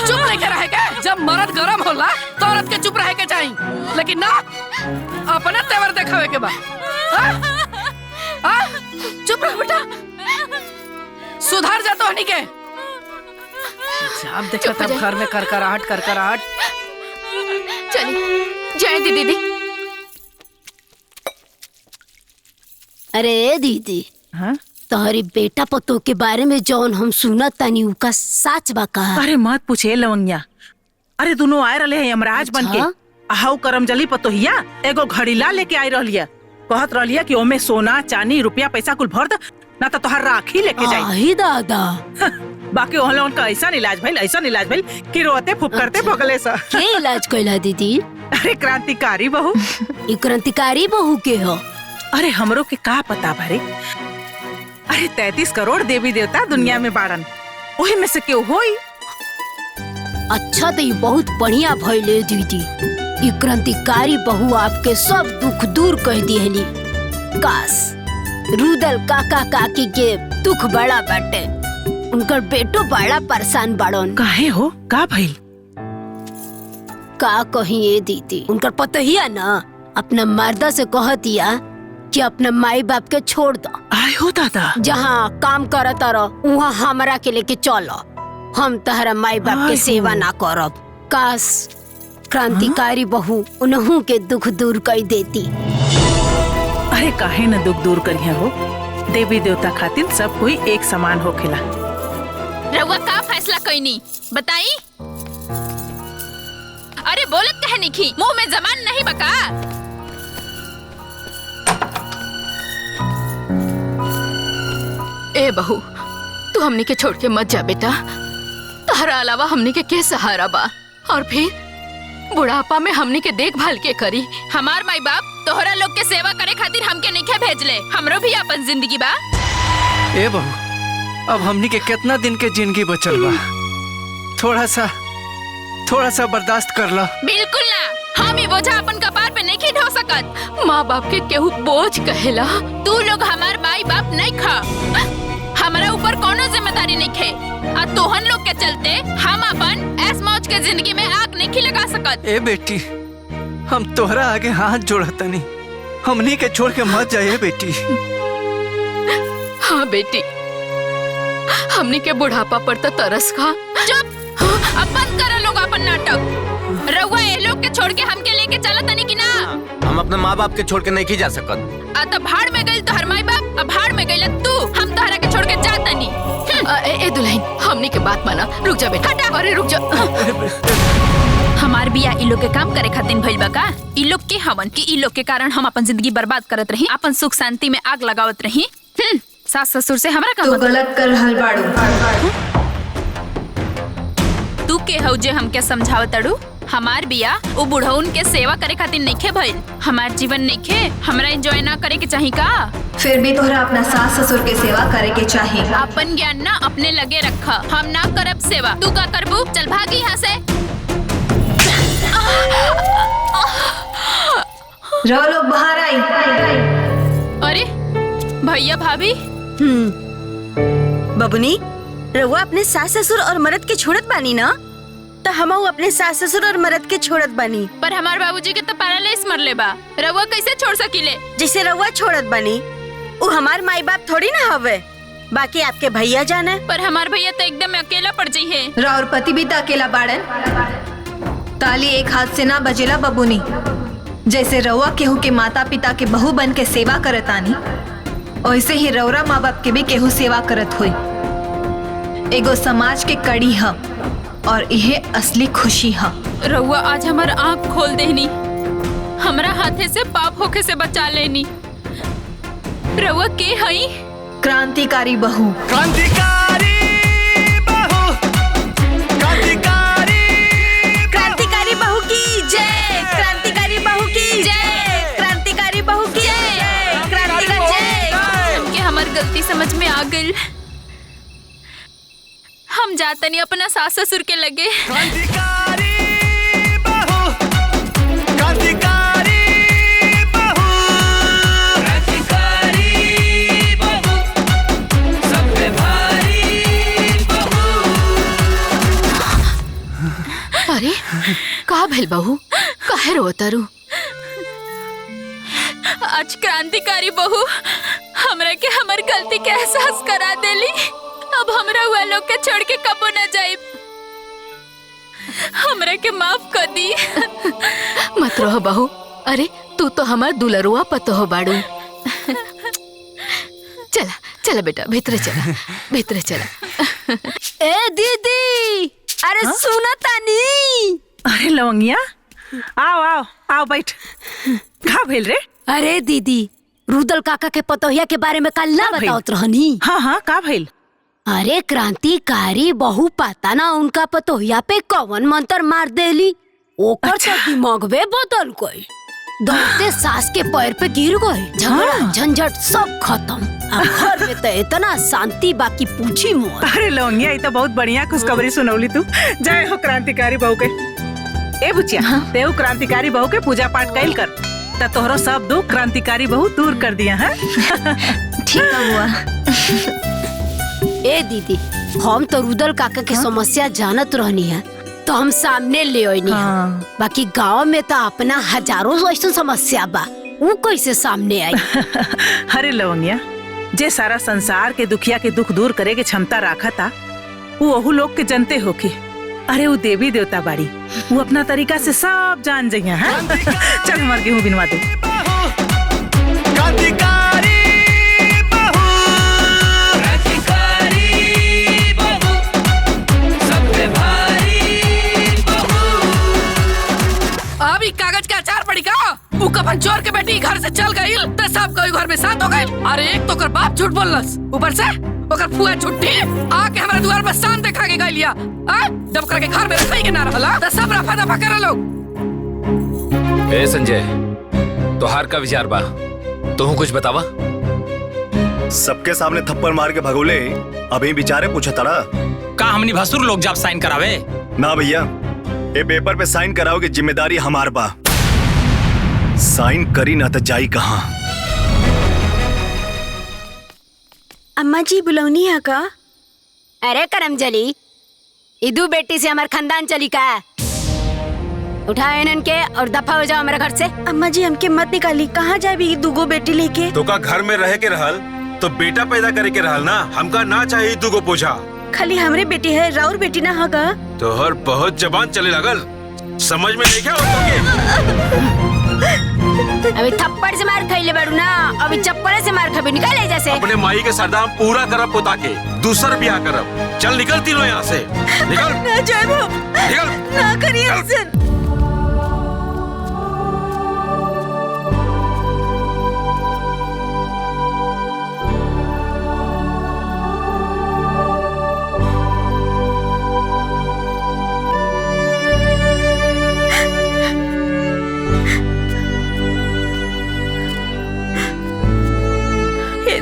चुप नहीं के रहे के? जब मर्द गरम होला तो औरत के चुप रहे के चाहिए, लेकिन ना अपना तेवर देखावे के बा। चुप रह बेटा, सुधार जा तो हनी के। जब देखो तब घर में करकराहट। चलिए जय दीदी। अरे दीदी, तोहरी बेटा पतो के बारे में जौन हम सुनत तानी उका सच बा का? अरे मत पूछे लवंगिया, अरे दोनों आए रहे हैं यमराज बन के। हाउ करमजली पतोहिया एगो घड़ीला लेके आई रहलिया, कहत रहलिया कि ओमे सोना चांदी रुपया पैसा कुल भर द, ना तो तोहर राखी लेके जाई। आही दादा। बाकी ओहला उनका ऐसा इलाज भइल कि रोते फुफकरते भगले सा। के इलाज कैला दीदी? अरे क्रांतिकारी बहू। ई क्रांतिकारी बहू के हो? अरे हमरो के का पता भरे। अरे 33 करोड़ देवी देवता दुनिया में बाड़न, वही में से क्यों होई? अच्छा तो ये बहुत बढ़िया भइले दीदी, ये क्रांतिकारी बहू आपके सब दुख दूर कर दिहली। काश रुदल काका काकी के दुख बड़ा बाटे, उनकर बेटो बड़ा परेशान बाड़न। काहे हो, का भइल? का कही ये दीदी, उनकर पतोहिया ना अपना मर्दा से कहतिया कि अपना माई बाप के छोड़ दो। आए हो दादा, जहाँ काम करत रहो वहाँ हमरा के लेके चलो, हम तहरा माई बाप के सेवा ना करब। काश क्रांतिकारी बहू उन्हों के दुख दूर कर देती। अरे काहे न दुख दूर करिया हो, देवी देवता खातिर सब कोई एक समान होखेला। रउआ का फैसला कईनी बताई? अरे बोलत कहे निखी, मुंह में जबान नहीं बका। ए बहू, तू हमनी के छोड़ के मत जा बेटा, तहरा अलावा हमनी के सहारा बा, और फिर बुढ़ापा में हमनी के देखभाल के करी। हमार माई बाप तोहरा लोग के सेवा करे खातिर हमके नहीं भेजले, हमरो भी अपन जिंदगी बा। ए बहू, अब हमनी के कितना दिन के जिंदगी बचल बा, थोड़ा सा बर्दाश्त कर ला। बिल्कुल ना, हम ही बोझा अपन कपार पे नहीं ढो सकत। माँ बाप के केहू बोझ कहेला। तू लोग हमार माई बाप नहीं खा, हमारा ऊपर कोनो जिम्मेदारी नहीं खे, आ तोहन लोग के चलते हम अपन ऐस मौज के जिंदगी में आग नहीं लगा सकत। ए बेटी, हम तोहरा आगे हाथ जोड़तनी, हमनी के छोड़ के मत जाए बेटी। हाँ बेटी, हमनी के बुढ़ापा पर तो तरस खा। चुप, अब बंद करो लोग अपन नाटक। रउआ ये लोग के छोड़ के हमके लेके चला तनी कि ना? हम अपने माँ बाप के छोड़ के नहीं जा सकत। आ तब भाड़ में गइल तोहर माई बाप, अब भाड़ में गइल तू, हम तोहरा के छोड़ के जा तनी। ए दुल्हन, हमनी के बात माना, रुक जा बेटा। अरे रुक जा। हमार बिया इ लोग के काम करे खातिर भइल बा का? इ लोग के हवन कि इ लोग के कारण हम अपन जिंदगी बर्बाद करत रही, अपन सुख शांति में आग लगावत रही। सास ससुर से हमरा का तू मतलब? गलत कर रहल बाड़ू। तू के हौ जे हमके समझावत अड़ू? हमार बिया वो बुढ़उन के सेवा करे खातिर नइखे भइल। हमार जीवन नइखे हमरा एंजॉय ना करे के चाही का? फिर भी तोहरा अपना सास ससुर के सेवा करे के चाही। अपन ज्ञान ना अपने लगे रखा। हम ना करब सेवा, तू का करबू? चल भागी यहाँ से। रहो लोग बाहर आई। अरे भैया भाभी, बबुनी रउआ अपने सास ससुर और मर्द के छोड़त बानी ना, तो हमहू अपने सास ससुर और मर्द के छोड़त बानी। पर हमार बाबूजी के तो पैरालिसिस मरले बा, रउआ कैसे छोड़ सकीले? जैसे रउआ छोड़त बानी वो हमार माई बाप थोड़ी ना हवे, बाकी आपके भैया जाने। पर हमार भैया तो एकदम अकेला पड़ जाई है। राउर पति भी तो अकेला बाड़न। ताली एक हाथ से ना बजेला बबुनी। जैसे रउआ केहू के माता पिता के बहू बन के सेवा करतानी, वैसे ही रउरा माँ बाप के भी केहू सेवा करत हुई। एगो समाज के कड़ी ह और यह असली खुशी ह। रउआ आज हमार आँख खोल देनी, हमरा हाथे से पाप होके से बचा लेनी। रउआ के हई? क्रांतिकारी बहू। क्रांतिकारी बहू, क्रांतिकारी क्रांतिकारी बहू की जय, क्रांतिकारी बहू की जय, क्रांतिकारी बहू की जय, क्रांतिकारी जय। हमके हमार गलती समझ में आ गई। हम जातनी अपना सास ससुर के लगे। क्रांतिकारी बहू, क्रांतिकारी बहू, क्रांतिकारी बहू, सब पे भारी बहू। अरे का भेल बहू, काहे रोतारू? आज क्रांतिकारी बहू हमरा के हमार गलती के एहसास करा देली। अब हमरा हुआ लोग के छोड़ के कबो न जाइब। हमरा के माफ कर दी। मत रहो बहू। अरे तू तो हमार दुलरुआ पतो हो बाड़ू। चला चला बेटा, भीतर चला, भीतर चला। ए दीदी, अरे सुना तानी। अरे लवंगिया, आओ आओ आओ बैठ। का भेल रे? अरे दीदी, रुदल काका के पतोहिया के बारे में कल ना बताओत रहनी। हाँ हाँ, का भेल? अरे क्रांतिकारी बहू पता ना उनका पतोहिया पे कौन मंत्र मार देली। ओकर अच्छा। तो दिमागवे बदल गई। दौड़ते सास के पैर पे गिर गए। झगड़ा झंझट सब खत्म। अब घर में तो इतना शांति बाकी पूछी मोर। अरे लवंगिया, ये तो बहुत बढ़िया खुशखबरी सुनौली तू। जय हो क्रांतिकारी बहू के। ए बुचिया, तेऊ क्रांतिकारी बहू के पूजा पाठ कैल कर, त तोहरो सब दुख क्रांतिकारी बहू दूर कर दिया है। ठीक हुआ। ए दीदी, हम तो रुदल काका के समस्या जानत रहनी है, तो हम सामने ले आईनी है। बाकी गांव में तो अपना हजारों ऐसी समस्या बा, वो कैसे सामने आई? अरे लवंगिया, जे सारा संसार के दुखिया के दुख दूर करे के क्षमता रखा था, वो ओहू लोग के जनते होके। अरे वो देवी देवता बाड़ी, वो अपना तरीका से सब जान जाइए। चल हमार गेहूं बिनवा दे। क्रांतिकारी बहू, क्रांतिकारी बहू, सब पे भारी बहू। अब ई कागज का अचार पड़ी का? ऊ कफन चोर के बेटी घर से चल गई तो सब कोई घर में साथ हो गए। अरे एक तो कर बाप झूठ बोलस, ऊपर से ओकर फुआ झूठी आके हमारे द्वार पर शान देखा के गइलिया। जब करके घर में रखई के ना रहला तो सब रफा दफा कर लोग। ए संजय, तोहार का विचार बा? तू कुछ बतावा। सबके सामने थप्पड़ मार के भगोले, अभी विचारे पूछा तड़ा का हमनी भसुर लोग जब साइन करावे? ना भैया, ये पेपर पे साइन कराओगे जिम्मेदारी हमार बा। साइन करी ना तो जाई कहाँ। अम्मा जी बुलौनी है का? अरे करमजली, इदू बेटी से हमार खानदान चली का? उठाओ इनन के और दफा हो जाओ मेरे घर से। अम्मा जी हमके मत निकाली, कहाँ जाए भी दूगो बेटी लेके? तो का घर में रह के रहल तो बेटा पैदा करे के रहल ना। हमका ना चाहिए तू को पूछा। खाली हमरे बेटी है, राउर बेटी ना होगा। तो हर बहुत जबान चले लगल, समझ में नहीं क्या होता? अभी थप्पड़ से मार खइले बाड़ू ना, अभी चप्पल से मार खबे। निकाल ले जैसे। अपने माई के सरदाम पूरा करब पोता के, दूसर ब्याह करब। चल निकल तीनों यहाँ से, निकल। ना जाए निकल, ना करिए ऐसे।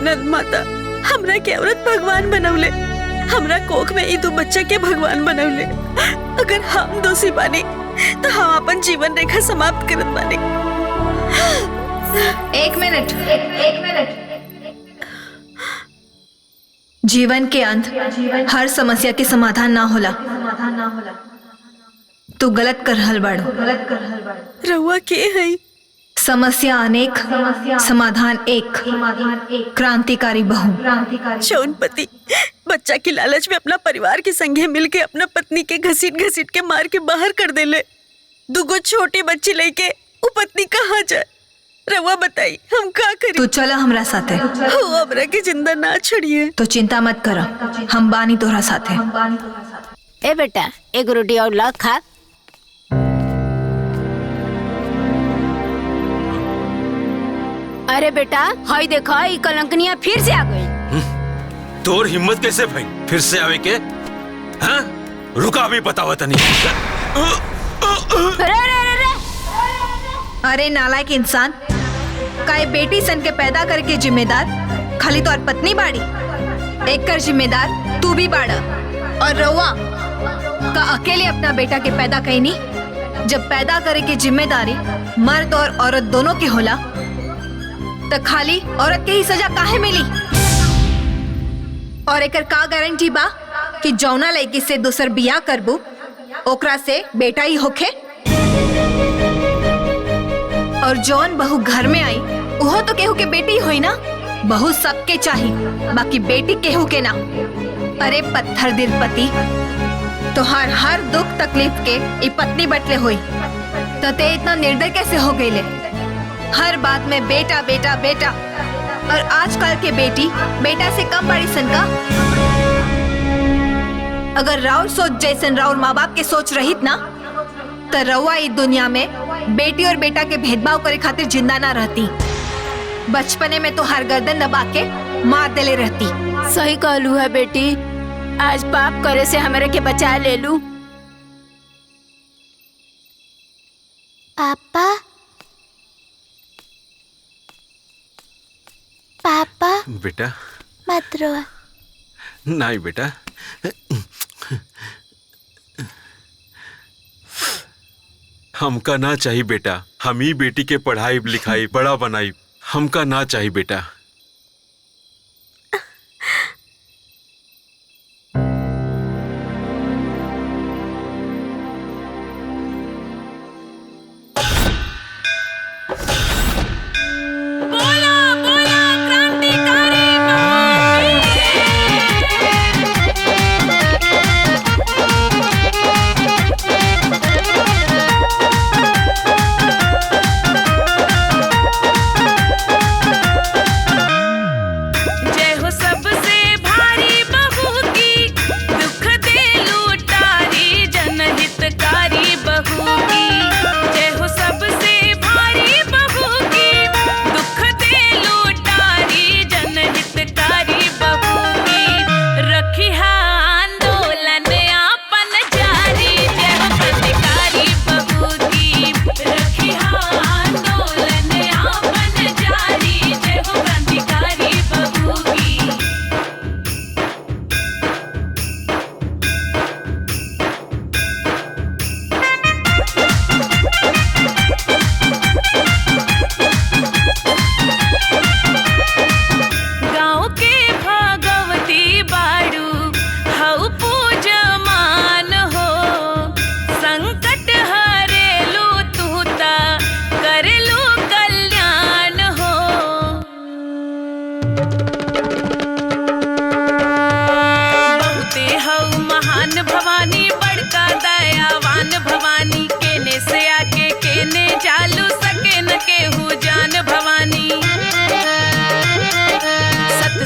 नंद माता हमरा के औरत भगवान बनौले, हमरा कोख में ई दो बच्चा के भगवान बनौले। अगर हम दोषी बानी तो हम अपन जीवन रेखा समाप्त करत बानी। एक मिनट। जीवन के अंत हर समस्या के समाधान ना होला। तू गलत कर रहल बाड़ू। रउआ के है? समस्या अनेक, समाधान एक। क्रांतिकारी बहू। चौनपति बच्चा की लालच में अपना परिवार के संगे मिलके अपना पत्नी के घसीट घसीट के मार के बाहर कर देले। दुगो छोटी बच्ची लेके वो पत्नी कहाँ जाए? रउआ बताई हम का करी? तू चला हमरा साथे। हो हमरा के जिंदा ना छोड़िए। तो चिंता मत कर, हम बानी तोहरा साथे। ए बेटा एक रोटी और ला खा। अरे बेटा हाय देखा ई कलंकनिया फिर से आ गई। तोर हिम्मत कैसे भाई फिर से आवे के? हाँ? रुका भी बतावा तनी। अरे नालायक इंसान, काहे बेटी सन के पैदा करके जिम्मेदार खाली तोर पत्नी बाड़ी? एक कर जिम्मेदार तू भी बाड़ा। और रउआ का अकेले अपना बेटा के पैदा कईनी? जब पैदा करे के जिम्मेदारी मर्द और औरत दोनों के होला तो खाली औरत के ही सजा काहे मिली? और एकर का गारंटी बा कि जौना लड़की से दूसर बियाह करबू ओकरा से बेटा ही होखे? और जौन बहू घर में आई वो तो केहू के बेटी होई ना। बहू सबके चाही, बाकी बेटी केहू के ना। अरे पत्थर दिल पति, तो हर दुख तकलीफ के ई पत्नी बटले होई तो ते इतना निर्दय कैसे हो गईले? हर बात में बेटा बेटा बेटा। और आजकल के बेटी बेटा से कम बड़ी सन का? अगर राउर सोच जैसन राउर माँ बाप के सोच रहित ना तो रउआ इस दुनिया में बेटी और बेटा के भेदभाव करे खातिर जिंदा ना रहती। बचपने में तो हर गर्दन दबा के मार देले रहती। सही कहलू है बेटी, आज पाप करे से हमरे के बचा ले लू। पापा पापा बेटा मत रो। नहीं बेटा, हमका ना चाहिए बेटा। हम ही बेटी के पढ़ाई लिखाई बड़ा बनाई, हमका ना चाहिए बेटा।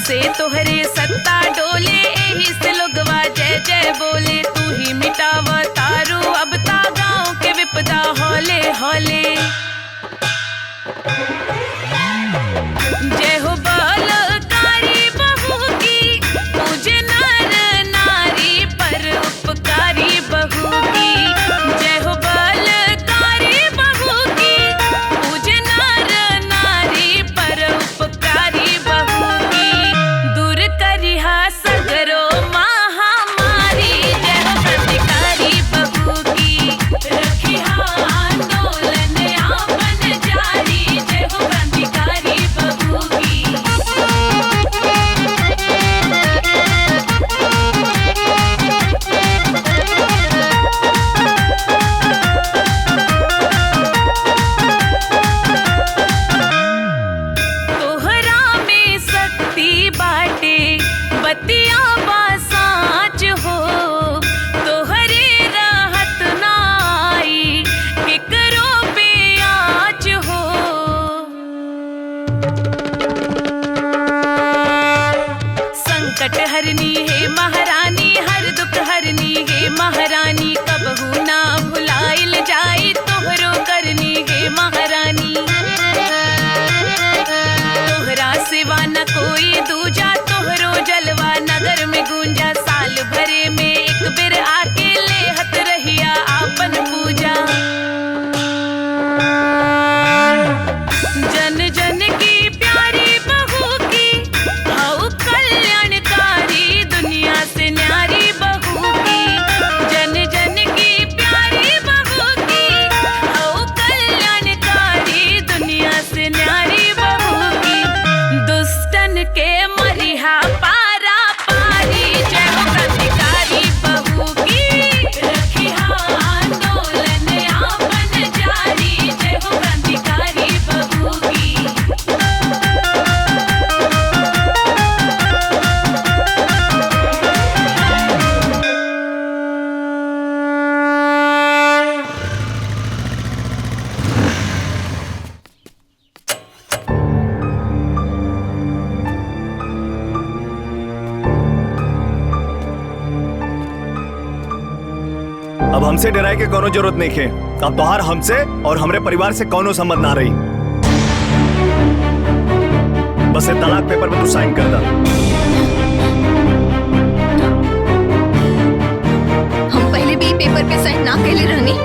से तोहरे सत्ता डोले, एही से लोगवा जय जय बोले। तू ही मिटाव तारू अब ता गाँव के विपदा हौले हौले। जय हो बलकारी बहू की, पूजे नर नारी पर उपकारी बहू की। जय हो बलकारी बहू की, पूजे नर नारी पर उपकारी बहू की। संकट हरनी है महारानी, हर दुख हरनी है महारानी, कबहू ना भुलाइल जाई तोहरो करनी है महारानी। तोहरा सिवा न कोई दूजा, तोहरो जलवा नगर में गूंजा, साल भरे में एक बेर आके लेहत रहिया आपन पूजा। जन जन की प्यारी बहू की हऊ कल्याणकारी, दुनिया से न्यारी बहू की। जन जन की प्यारी बहू की हऊ कल्याणकारी, दुनिया से न्यारी बहू की। दुष्टन के मरिहा पारा पारी, जय हो क्रांतिकारी बहू की। रखिहा आंदोलन आपन जारी, जय हो क्रांतिकारी बहू की। अब हमसे डराए के कोनो जरूरत नहीं है। अब तोहार हमसे और हमरे परिवार से कोनो संबंध ना रही। बस ये तलाक पेपर में तू साइन कर दा। हम पहले भी पेपर पे साइन ना कैले रहनी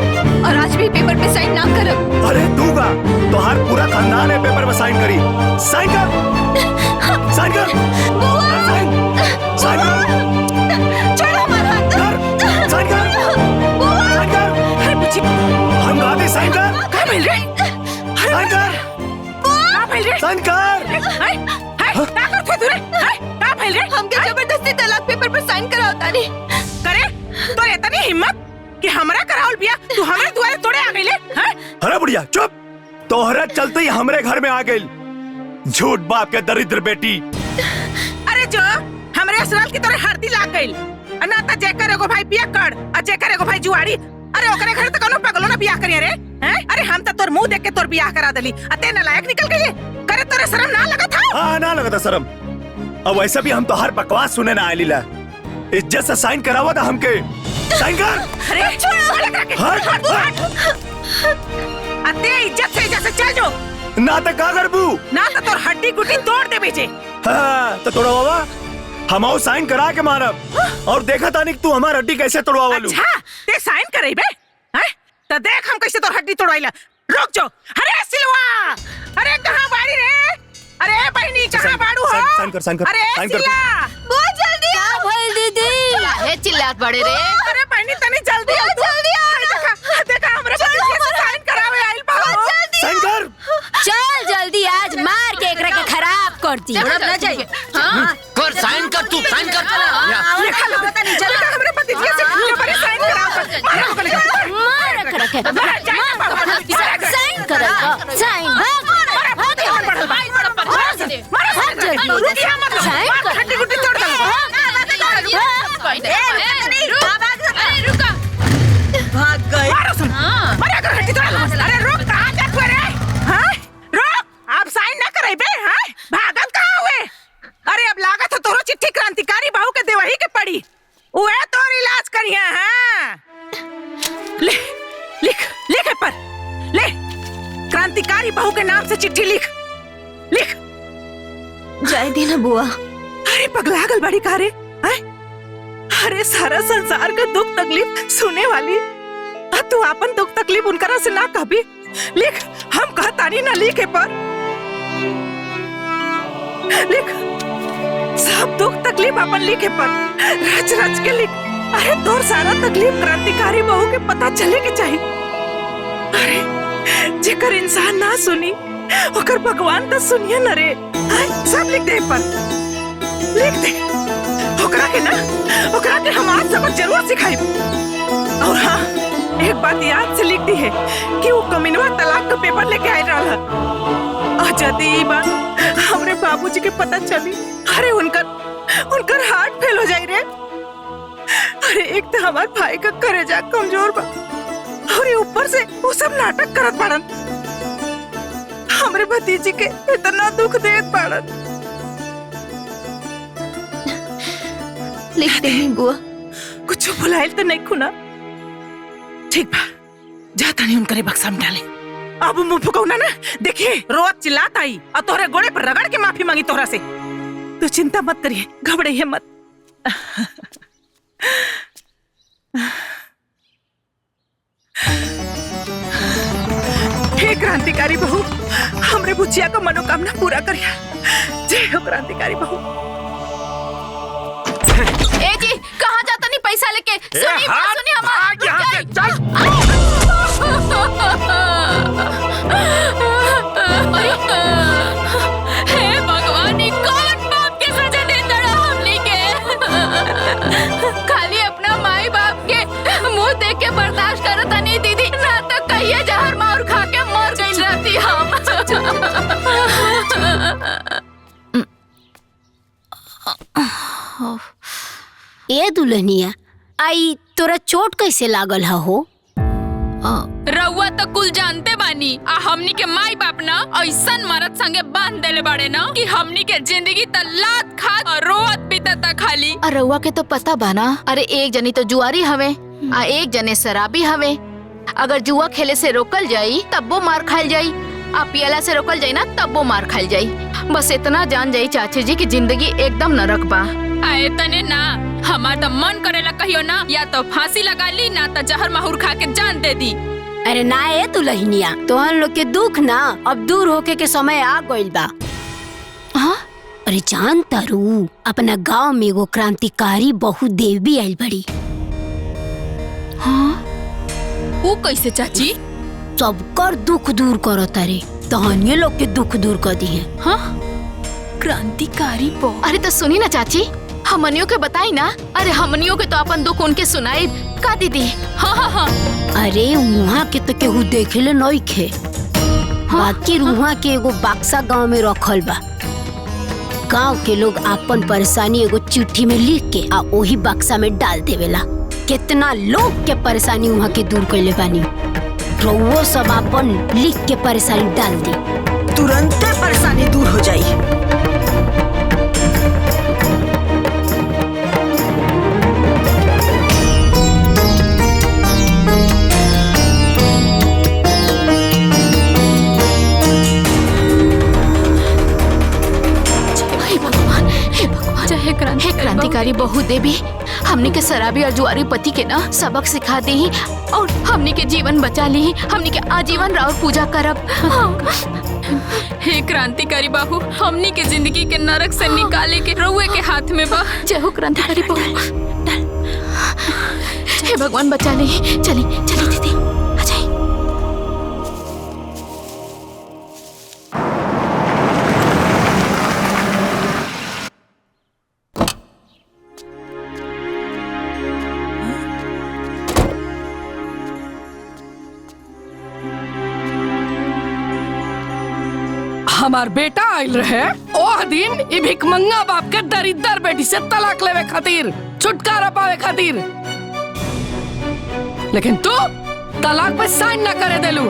और आज भी पेपर पे साइन ना करब। अरे तू का तोहार पूरा खानदान है पेपर में साइन करी। साइन कर, साइन कर, साइन, साइन कर। छोड़ो हमारा हाथ। साइन कर, साइन कर। अरे बुच्ची, हम गाते साइन कर। क्या मिल रहा है? साइन कर, क्या मिल रहा है? साइन कर। क्या करते तू रे? क्या मिल रहा है? हमके जबरदस्ती तलाक पेपर पर साइन करावता नहीं। करे तो इतनी हिम्मत कि हमरा करावल बिया तू हमरे द्वारे तोड़े आ गइले? हैं? अरे बुढ़िया चुप। तोहरा चलते ही हमरे घर में आ गई झूठ बाप के दरिद्र बेटी। अरे जो हमरे असराल की तरह हरदी लाग गइल। ना त जेकर एगो भाई बिया कर आ जेकर एगो भाई जुआड़ी। अरे ओकरे घर त कोनो पगलो ना बियाह करिया रे। हैं? अरे हम त तोर मुंह देख के तोर बियाह करा देली। अते नालायक निकल गइले। करे तोरे शर्म ना लगा था? हाँ ना लगा था शर्म। अब वैसे भी हम तो हर बकवास सुने ना आइली ला। इज्जत से साइन करावा था हमके। साइन कर। अरे छोड़ो अलग रख के। हट। अते इज्जत से चल जो। ना त का करबू? ना त तोर हड्डी गुड्डी तोड़ दे बेचे। हाँ तो तोड़ा बाबा हम आओ साइन करा के मारब और देखा तानिक तू हमार हड्डी कैसे तोड़वा लू। अच्छा ते साइन करई बे? हैं? तो देख हम कैसे तोर हड्डी तोड़ाइला। रुक जो। अरे सिलवा, अरे कहां बाड़ी रे? अरे बहनी कहां बाड़ू हो? साइन कर, साइन कर। अरे साइन कर सिला, बहुत जल्दी आ भाई दीदी। हे चिल्लात बड़े रे। अरे बहनी तनी जल्दी आ, जल्दी आ। देखा हमरे पति से साइन करावे आइल बा। साइन कर। चल जल्दी आज मार के एकरा के खराब करती। ना जाइए। हां कर साइन कर, तू साइन कर। देखा लो पता नहीं चला हमरे पति से जबरी साइन कराव। मार एकरा के साइन करेगा। साइन हड्डी गुड्डी तोड़ दे। भाग गए। अरे रुक, कहाँ जा तू रे? हाँ? रुक, आप साइन ना करे बे। हाँ? भागत कहाँ हुए? अरे अब लागत है तोरो चिट्ठी क्रांतिकारी बहू के देवही के पड़ी। उहे तोर इलाज करिया। हाँ? ले, लिख पर, ले। क्रांतिकारी बहू के नाम से चिट्ठी लिख। जाए दीना बुआ। अरे पगला गल बड़ी कारे। अरे सारा संसार का दुख तकलीफ सुने वाली तू अपन दुख तकलीफ उनकरा से ना कहबी। लिख, हम कहतानी ना लिखे पर लिख। सब दुख तकलीफ अपन लिखे पर रच रच के लिख। अरे तोर सारा तकलीफ क्रांतिकारी बहू के पता चले के चाहिए। अरे जेकर इंसान ना सुनी ओकर भगवान तो सुनिए न रे। सब लिख दे पर, लिख दे। ओकरा के हम आज सबक जरूर सिखाई। और हाँ, एक बात याद से लिख दी है कि वो कमीनवा तलाक का पेपर लेके आए रहा। यदि ये बात हमरे बाबूजी के पता चली, अरे उनकर हार्ट फेल हो जाई रे। अरे एक तो हमार भाई का करेजा कमजोर बा और ये ऊपर से वो सब नाटक करत बाड़न। हमरे भतीजी के इतना दुख देत बाड़न। लिख देनी बुआ। कुछ भुलाइल तो नहीं खुना। ठीक बा, जाता नहीं उनकरे बक्सा में डाले। अब मुंह फुकौना ना, देखिए रोज चिल्लात आई और तोहरे गोड़े पर रगड़ के माफी मांगी तोहरा से। तू चिंता मत करिए, घबराइए मत। हे क्रांतिकारी बहू, हमरे बुचिया को मनोकामना पूरा करिया। जय हो क्रांतिकारी बहू। ए जी, कहाँ जाता नहीं पैसा लेके? सुनी भाग यहाँ से, चल। हे भगवान, ई कौन बाप के सजा देता रहा हमनी के? खाली अपना माई बाप के मुंह देख के बर्दाश्त करता नहीं दीदी, ना तो कहिए जहर मार खा के मर गई रहती हम। ए दुल्हनिया, आई तोरा चोट कैसे लागल हो? रउआ तो कुल जानते बानी, आ हमनी के माई बाप ना ऐसन मरद संगे बांध देले बाड़े ना कि हमनी के जिंदगी त लात खा और रोत बीतता खाली। और रउआ के तो पता बाना, अरे एक जनी तो जुआरी हवे आ एक जने शराबी हवे। अगर जुआ खेले से रोकल जाई तब वो मार खाल जाई, आ पियला से रोकल जाई ना तब वो मार खाल जाई। बस इतना जान जाई चाची जी की जिंदगी एकदम नरक बा। आए तने ना, हमार तो मन करेला कहियो ना, या तो फांसी लगा ली ना तो जहर माहुर खा के जान दे दी। अरे ना ए दुल्हनिया, तोहन लोग के दुख ना अब दूर होके के समय आ गइल बा। हाँ? अरे जान तारू, अपना गांव में एगो क्रांतिकारी बहु देवी आइल बड़ी। हाँ? वो कैसे चाची? सबकर दुख दूर करो तारे, तहनिए लोग के दुख दूर कर दी है। हाँ? क्रांतिकारी बहु। अरे तो सुनी ना चाची, हमनियों के बताई ना। अरे हमनियों के तो अपन दुख उनके सुनाई का दीदी। हाँ हाँ हाँ। अरे वहाँ के तो केहू देखेले नहीं खे। बाकी वहाँ के एगो बक्सा गांव में रखल बा। गांव के लोग अपन परेशानी एगो चिट्ठी में लिख के आ वही बक्सा में डाल देवेला। कितना लोग के परेशानी वहाँ के दूर कैले बानी। रउओ सब अपन लिख के परेशानी डाल दी, तुरंत परेशानी दूर हो जाई। हे क्रांतिकारी बहु देवी, हमनी के शराबी और जुआरी पति के ना सबक सिखा दी और हमनी के जीवन बचा ली। हमनी के आजीवन राउर पूजा करब। हे क्रांतिकारी बाहू, हमनी के जिंदगी के नरक से निकाले के रउए के हाथ में बा। जय हो क्रांतिकारी बहु। हे भगवान बचा ली। चली चली दीदी, आ जाइए। हमार बेटा आयल रहे ओह दिन ई भिखमंगा बाप के दरिद्र बेटी से तलाक लेवे खातिर, छुटकारा पावे खातिर। लेकिन तू तलाक पे साइन न करे देलू।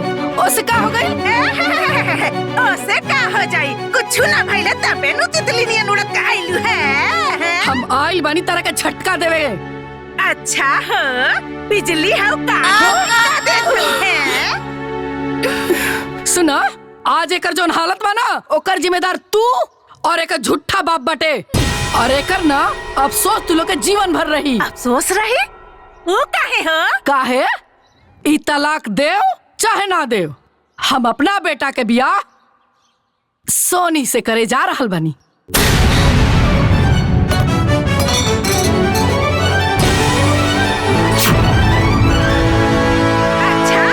ओसे का हो गई? ओसे का हो जाई? कुछ ना भइले तबे नु तितली नियन उड़त के आइलू है। हम आइल बानी तरह के झटका देवे। अच्छा हो, बिजली हो का देत है। सुना, आज एकर जोन हालत बा ना, ओकर जिम्मेदार तू और एक झूठा बाप बटे। और एकर ना अफसोस तू लोग के जीवन भर रही। अफसोस रही? वो काहे हो? काहे? ई तलाक देव चाहे ना देव, हम अपना बेटा के बियाह सोनी से करे जा रहल बनी। अच्छा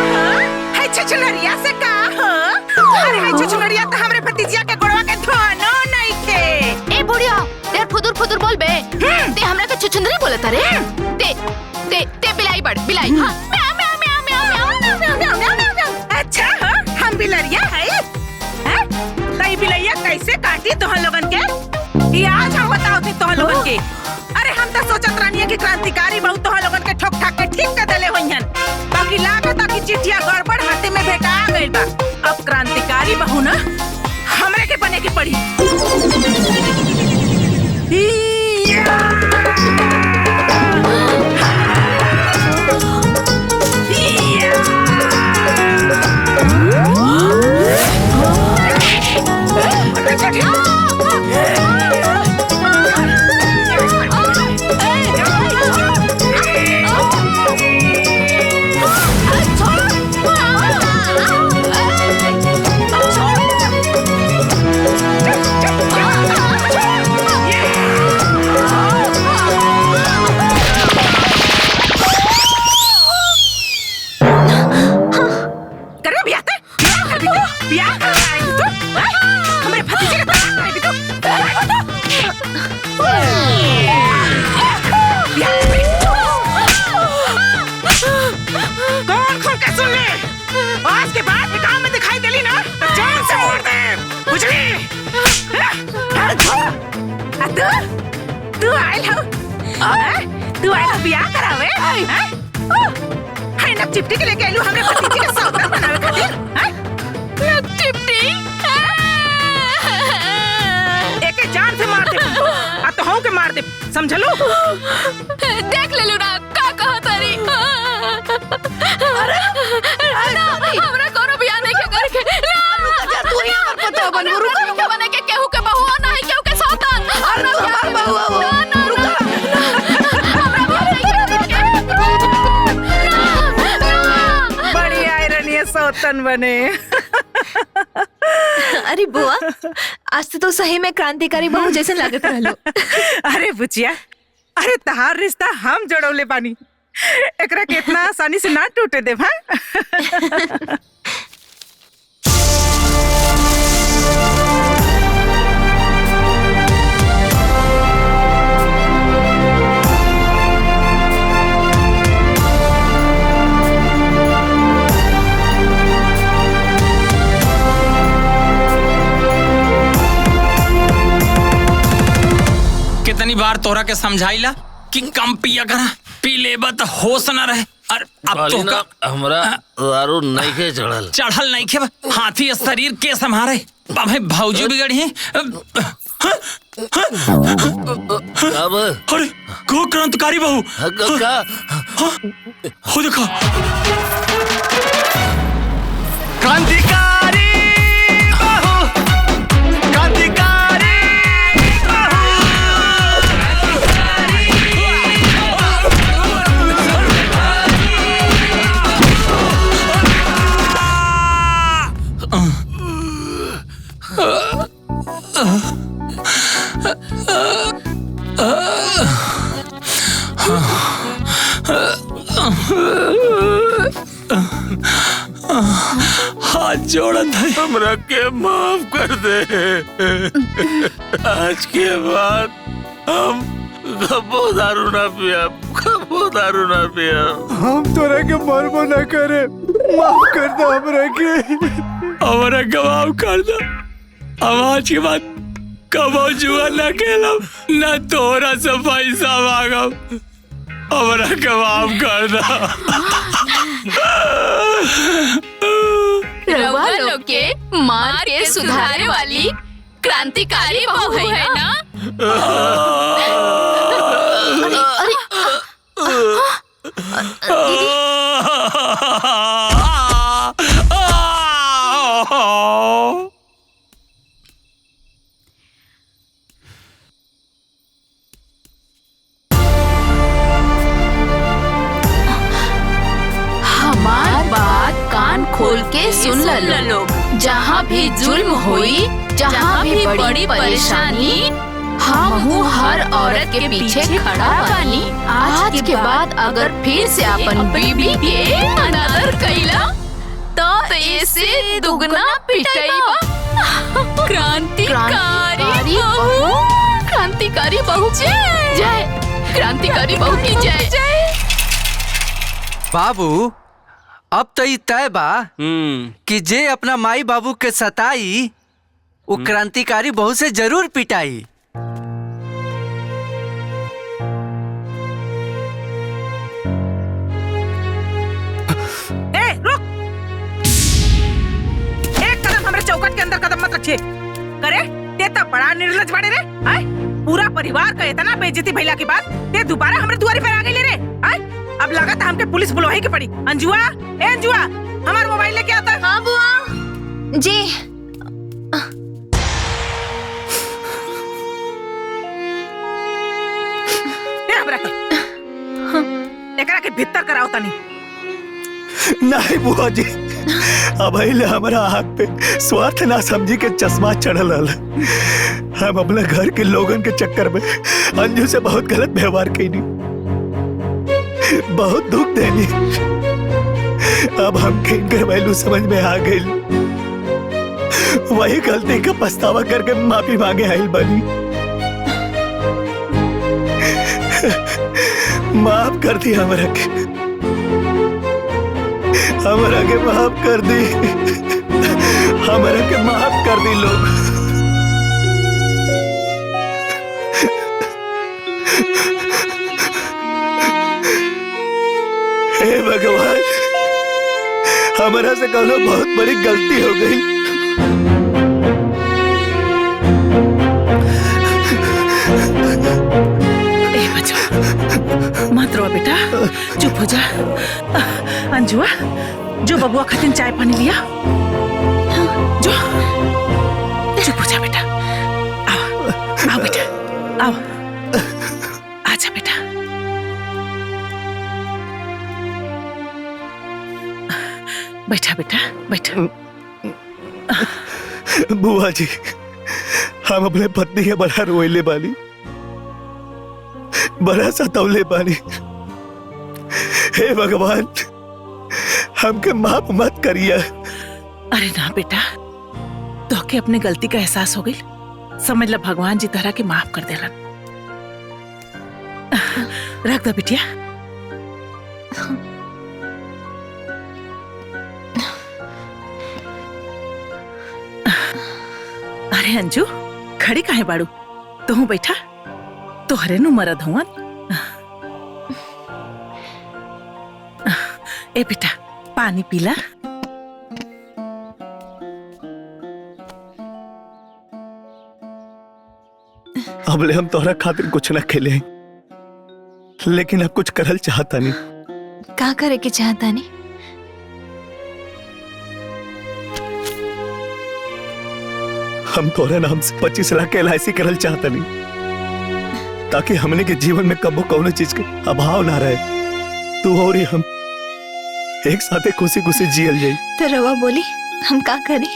हो, है छछलरिया से का हो? अरे है छछलरिया तो हमरे भतीजिया के गोड़वा के धोनो नहीं के। ए बुढ़िया, देर फुदुर फुदुर बोल बे। ते हमरा के छुछुंदरी बोलत रे। ते बिलाई बड़ बिलाई। हां, म्याऊ म्याऊ म्याऊ म्याऊ म्याऊ म्याऊ म्याऊ म्याऊ। अच्छा हो, हम बिलरिया है? हैं? तई बिलैया कैसे काटी तोहन लोगन के? ये आज हम बताओ थी तोहन लोगन के। अरे हम तो सोचत रहनी कि क्रांतिकारी बहु तोहन लोगन के ठोक ठाक के ठीक कर देले होइहन। बाकी लागत कि चिट्ठिया गड़बड़ हाथे में भेटा गइल बा। अब क्रांतिकारी बहु ना हमरे के बने के पड़ी। तू आयल हो तू आयल बियाह करावे हाय नक चिपटी के लेके आइलू हमरे भतीजी के सौदा बनावे खातिर नक चिपटी एके जान से मार दे आ तो हूं के मार दे समझलो देख ले लो ना का कहा तारी अरे हमरा कोनो बियाह नहीं के करके तू ही हमर पता बनू रुका बने के केहू के बहू नहीं केहू के सौतन अरे हमर बहू बड़ी आयरन ये सौतन बने अरे बुआ आज तो सही में क्रांतिकारी बहू जैसे लागत रहलो। अरे बुचिया अरे तहार रिश्ता हम जोड़ौले बानी एकरा के इतना आसानी से ना टूटे देब हां। कितनी बार तोरा के समझाइला कि कम पिया करा पी लेबा त होश न रहे। और अब तो का हमरा दारू नहीं के चढ़ल नहीं के हाथी शरीर के संभारे भाई भौजी बिगड़ी है। अब अरे को क्रांतिकारी बहू का हो देखो क्रांतिकारी बहू क्रांतिकारी हाथ जोड़त है हमरा के माफ कर दे। आज के बाद हम कबो दारू ना पिया कबो दारू ना पिया। हम तोरा के मरबो ना करे माफ कर दो हमरा के माफ कर दो। अब आज के बाद कबो जुआ न खेलब न तोरा से पैसा मांगब हमरा के माफ कर दो। रउआ लोग के मार के सुधारे वाली क्रांतिकारी बहू है ना। हमार बात कान खोल के सुन ल लोग। जहाँ भी जुल्म हुई जहाँ भी बड़ी परेशानी हम हर औरत के पीछे खड़ा बानी। आज के बाद अगर फिर से अपन बीबी के अनादर कैला तो ऐसे दुगना पिटाईबा। क्रांतिकारी बहू क्रांतिकारी बहू जय क्रांतिकारी बहू की जय। बाबू अब तो ये तय बा कि जे अपना माई बाबू के सताई वो क्रांतिकारी बहू से जरूर पिटाई। ए रुक एक कदम हमरे चौखट के अंदर कदम मत रखिए करे ते तो बड़ा निर्लज बड़े रे आय पूरा परिवार का इतना बेइज्जती भइला के बाद ते दोबारा हमरे दुआरी पर आ गई रे आय अब लगा था हमके पुलिस बुलवाई के पड़ी। अंजुआ ए अंजुआ हमारा मोबाइल लेके आता। हाँ बुआ जी। एकरा के भीतर कराओ तनी। नहीं बुआ जी अब हमारा आँख पे स्वार्थ ना समझी के चश्मा चढ़ल हल। हम अपने घर के लोगन के चक्कर में अंजू से बहुत गलत व्यवहार कैनी बहुत दुख देनी। अब हम इनकर वैल्यू समझ में आ गई वही गलती का पछतावा करके माफी मांगे आइल बनी। माफ कर दी हमरा के माफ कर दी हमरा के माफ कर दी लोग। हे भगवान, हमारा से कौनो बहुत बड़ी गलती हो गई। मत रो बेटा, चुप हो जा। अंजुआ, जो बबुआ खातिर चाय पानी लिया, जो चुप हो जा बेटा। आओ आओ बेटा, आओ, आजा बेटा। बैठा बेटा, बैठा। बुआ जी, हम अपने पत्नी के बड़ा रोइले बानी, बड़ा सतौले बानी। हे भगवान, हमके माफ मत करिए। अरे ना बेटा, तो के अपने गलती का एहसास हो गई, समझ ला भगवान जी तरह के माफ कर देलन। रख दो बिटिया। अरे अंजू, खड़ी काहे बाड़ू? तू बैठा, तोहरे नु मरद हुआ। ए बेटा, पानी पीला। अबले हम तोहरा खातिर कुछ न खेले, लेकिन अब कुछ करल चाहता नहीं। का करे के चाहता नहीं? हम तोहरे नाम से 25 लाख के LIC करल चाहता नहीं, ताकि हमने के जीवन में कबो कौनो चीज के अभाव ना रहे। तू और हम एक साथे खुशी खुशी जियल जाई। तो रवा बोली, हम का करें?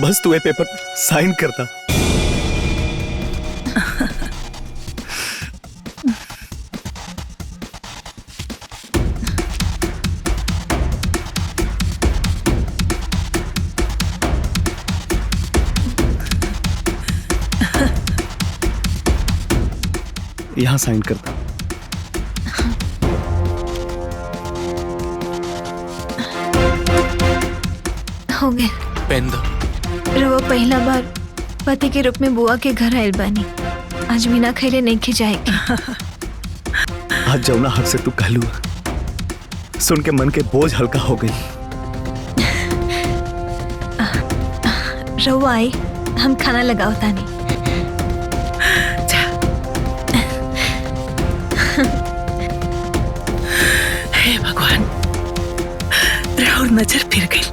बस तू ये पेपर पर साइन करता। यहाँ साइन करता। हो गया। पेन दो। रवा पहला बार पति के रूप में बुआ के घर आयल बानी। आज बिना खैले नहीं खिजाएगी। आज जौना हक से तू कहलू, सुन के मन के बोझ हल्का हो गई। रवा आई, हम खाना लगाओ तानी। हे भगवान, राहुल नजर फिर गई।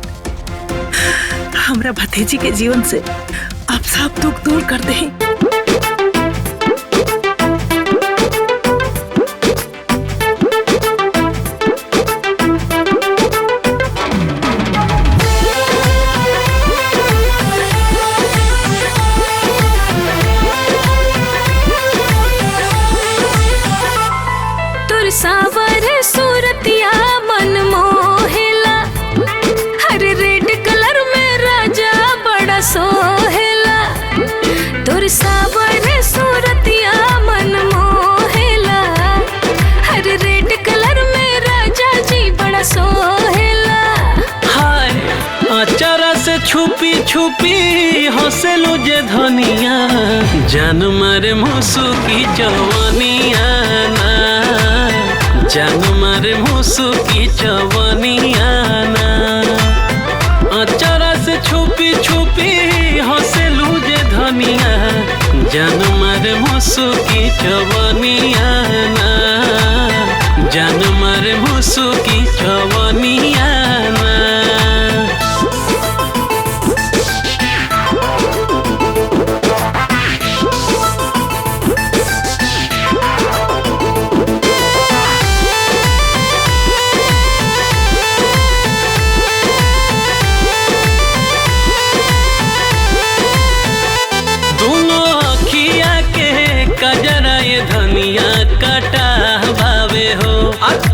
हमरा भतीजी के जीवन से आप सब दुख दूर कर दे। तुर सावर सूरतिया मन मोहेला, हर रेड कलर में राजा बड़ा सोहेला। तुर सावर सूरतिया मन मोहेला, हर रेड कलर में राजा जी बड़ा सोहेला। हाय अचारा से छुपी छुपी हंसलू जे धनिया, जान मारे मुसु की जवानिया ना, जान मारे मुसु की जवानिया ना। अचारा से छुपी छुपी हंसलू जे धनिया, जान मारे मुसु की जवानिया ना, जान मारे मुसु की जवानिया ना।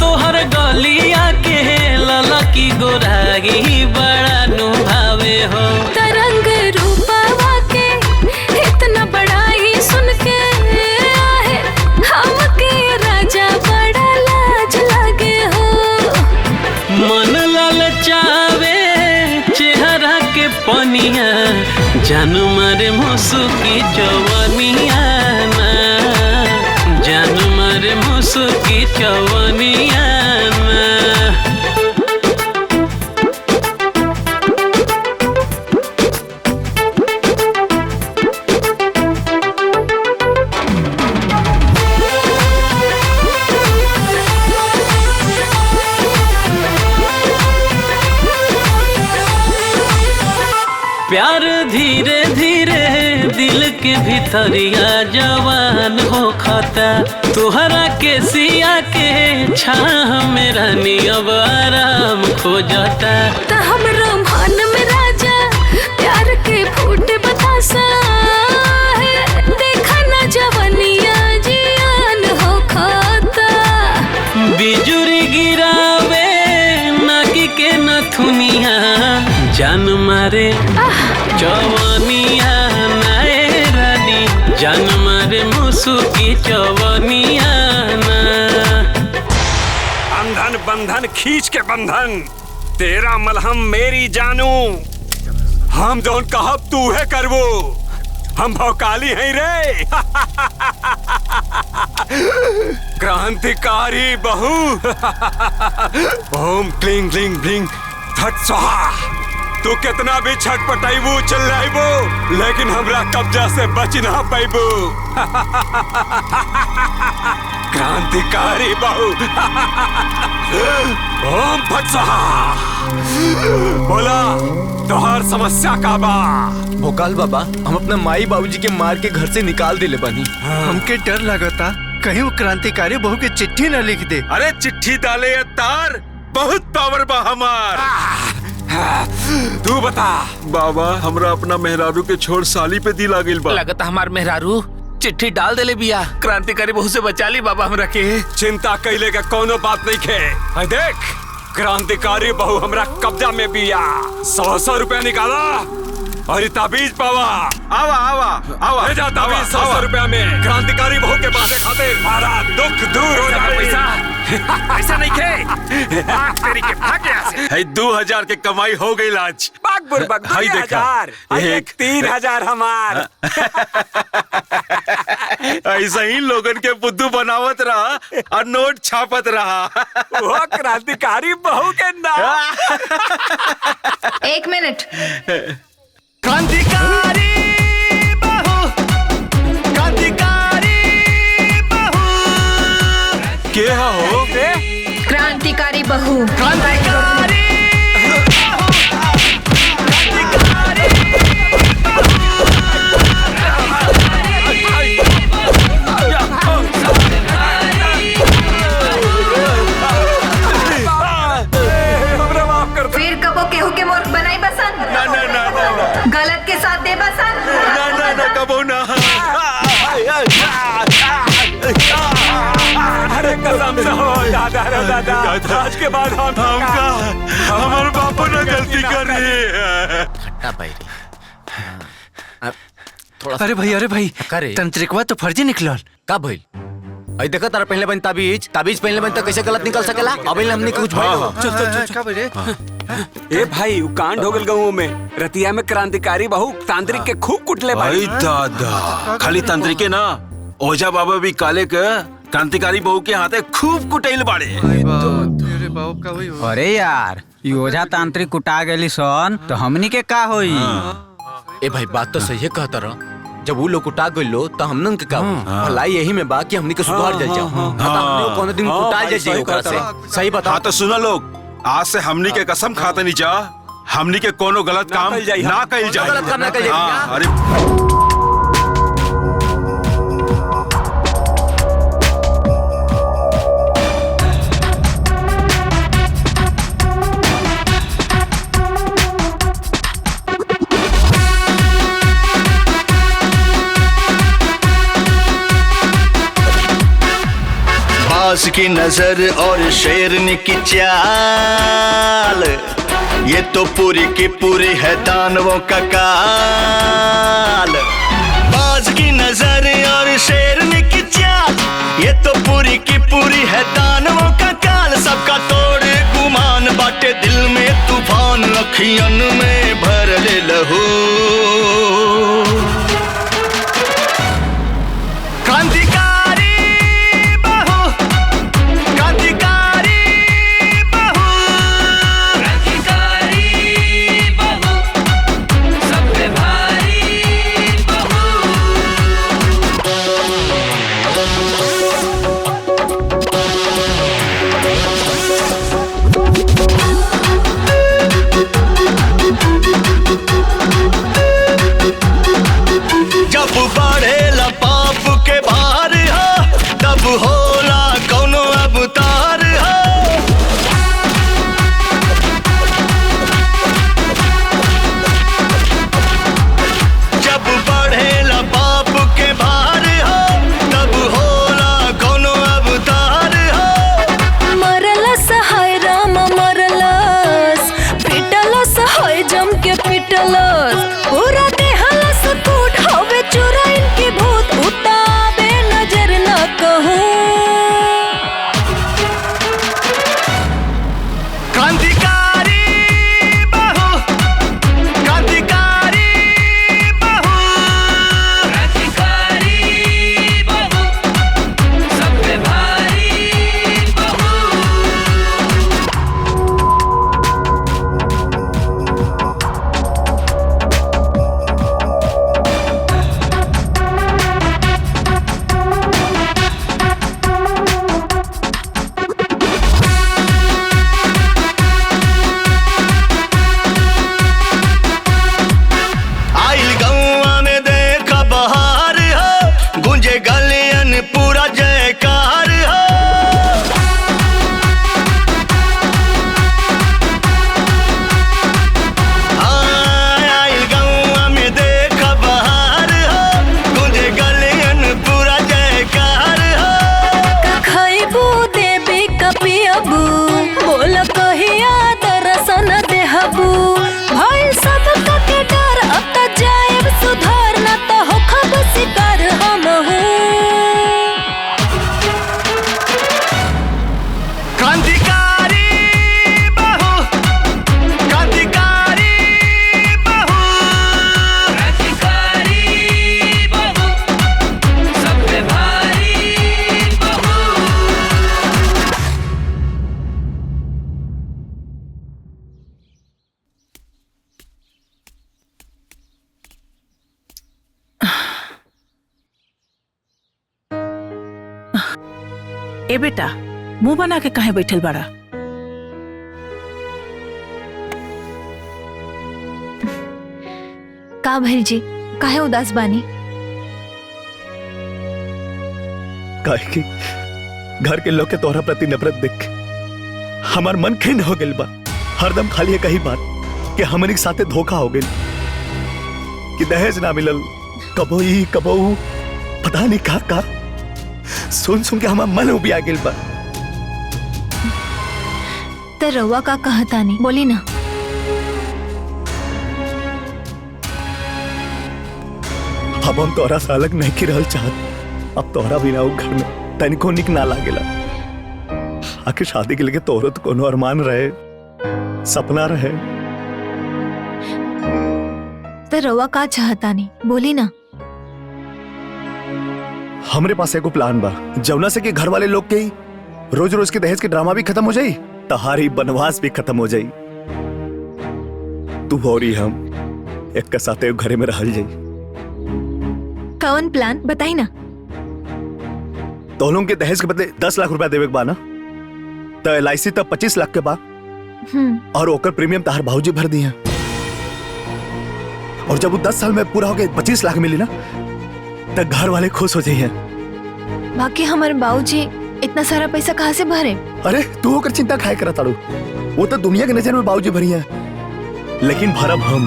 तोहर गलिया के ललकी गोरागी बड़ा नुभावे हो। तरंग रूपवा के इतना बड़ा ही सुन के आहे, हमके राजा बड़ा लाज लगे हो। मन ललचावे चेहरा के पनिया, जानू मारे मुसु की जवानिया ना, जानू मुसुकी चवनिया ना। प्यार धीरे धीरे दिल के भीतरिया जवान हो खाता, तुहरा के सिया के छाह में रानी अब आराम खो जाता। ता हमरा मन में राजा प्यार के फूट बतासा है, देखा ना जवनिया जियान हो खाता। बिजुरी गिरावे नाकी के नथुनिया, जान मारे चवनिया नाए रानी, जान मारे मुसुकी चवनिया ना। बंधन बंधन खींच के बंधन, तेरा मलहम मेरी जानू, हम जोन कहब तू है करबो, हम भौकाली हैं रे। क्रांतिकारी बहू। ओम क्लिंग क्लिंग ब्लिंग फट स्वाहा। तू कितना भी छटपटाइबू चिल्लाइबू, लेकिन हमरा कब्जा से बच ना पाइबू। क्रांतिकारी बहू। ओम फट स्वाहा। बोला तोहर समस्या का बा? भोकाल बाबा, हम अपना माई बाबूजी के मार के घर से निकाल दिले बानी। हमके डर लगता कहीं वो क्रांतिकारी बहू के चिट्ठी न लिख दे। अरे चिट्ठी डाले तार, बहुत पावर बा हमार। तू बता बाबा, हमरा अपना मेहरारू के छोड़ साली पे दिल आ गइल बा। लगता हमार मेहरारू चिट्ठी डाल देले बिया, क्रांतिकारी बहू से बचा ली बाबा हमरा के। चिंता कैले का कोनो बात नहीं खे। देख क्रांतिकारी बहू हमरा कब्जा में बिया। 100 रुपया निकाला और ताबीज पावा। आवा आवा आवा, ले जा ताबीज 100 रुपया में। क्रांतिकारी बहू के बातें खातिर हमारा दुख दूर हो जाए। पैसा ऐसा नहीं खे। तेरी के भाग यहाँ से। है 2000 के कमाई हो गई आज। बाग बुरबक 2000, एक 3000 हमार। ऐसा ही लोगन के बुद्धू बनावत रहा और नोट छापत रहा। वो क्रांतिकारी बहू के नाम। 1 मिनट। क्रांतिकारी बहू, क्रांतिकारी बहू। के हो? क्रांतिकारी बहू। क्रांतिकारी फिर कबो केहू के मूर्ख बनाई बसन। ना ना ना ना, गलत के साथ दे बसन। ना ना ना कबो ना। अरे कसम से हो दादा रे दादा, आज के बाद हमका हमारे बापू ने गलती करी है। अरे भाई तंत्रिकवा तो फर्जी निकलल। का भइल? आई देखा तारा पहले बन ताबीज पहले बन तो कैसे गलत निकल सकेला? अबे हमने कुछ भाई चल का बजे। ए भाई उ कांड हो गल गाँव में। रतिया में क्रांतिकारी बहू तांत्रिक के खूब कुटले भाई। दादा, खाली तांत्रिके ना, ओझा बाबा भी काले के क्रांतिकारी बहू के हाथे खूब कुटैल बाड़े। अरे यार, ओझा तांत्रिक कुटा गेली सन तो हमनी के का होई? ए भाई बात तो सही है कहता रहा। जब वो लोग कुटा गइलो तो हमनन के का भलाई यही में बा कि हमनी के सुधार जल जाओ। हमनी कोनो दिन कुटा जाए ओकरा से। सही बता। हाँ तो सुना लोग, आज से हमनी के कसम खाते नहीं जा, हमनी के कोनो गलत काम ना कइल जाए। गलत काम ना कइल जाए। अरे बाज की नजर और शेरनी की चाल, ये तो पूरी की पूरी है दानवों का काल। बाज की नजर और शेरनी की चाल, ये तो पूरी की पूरी है दानवों का काल। सबका तोड़ गुमान बाटे दिल में तूफान, अखियन में भर ले लहू। क्रांतिकारी बहू, ए बेटा, मुंह बना के काहे बैठल बड़ा? का भइल जी, काहे उदास बानी? काहे कि घर के लोग के तोहरा प्रति नफरत देख के हमार मन खिन्न हो गइल बा। हरदम खाली एक ही बात कि हमनी के साथे धोखा हो गइल, कि दहेज ना मिलल, कबो ई कबो ऊ, पता नहीं का सुन सुन के हमार मन उबिया गइल बा। त रउआ का कहतानी, बोली ना। अब हम तोहरा से अलग नहीं की रहल चाहत। अब तोहरा बिना वो घर में तनिको निक ना लागेला। आखिर शादी के लिए तोहरो तो कोनो अरमान रहे, सपना रहे। त रउआ का चाहतानी, बोली ना। हमरे पास एगो प्लान बा, जौना से कि घर वाले लोग के रोज रोज के दहेज के ड्रामा भी खत्म हो जाई, तहारी बनवास भी खत्म हो जाई। तू और हम एक के साथ एक घरे में रहल जाई। कौन प्लान बताई ना। दोनों के दहेज के बदले 10 लाख रुपया देवे के बा ना, तो LIC तब 25 लाख के बा, और ओकर प्रीमियम तहार भाऊजी भर दिया। और जब वो 10 साल में पूरा हो गए 25 लाख मिली ना, तो घर वाले खुश हो जाइए। बाकी हमारे बाबूजी इतना सारा पैसा कहाँ से भरे? अरे तू होकर चिंता खाए करा ताड़ू, वो तो दुनिया के नजर में बाबूजी भरी है, लेकिन भरब हम।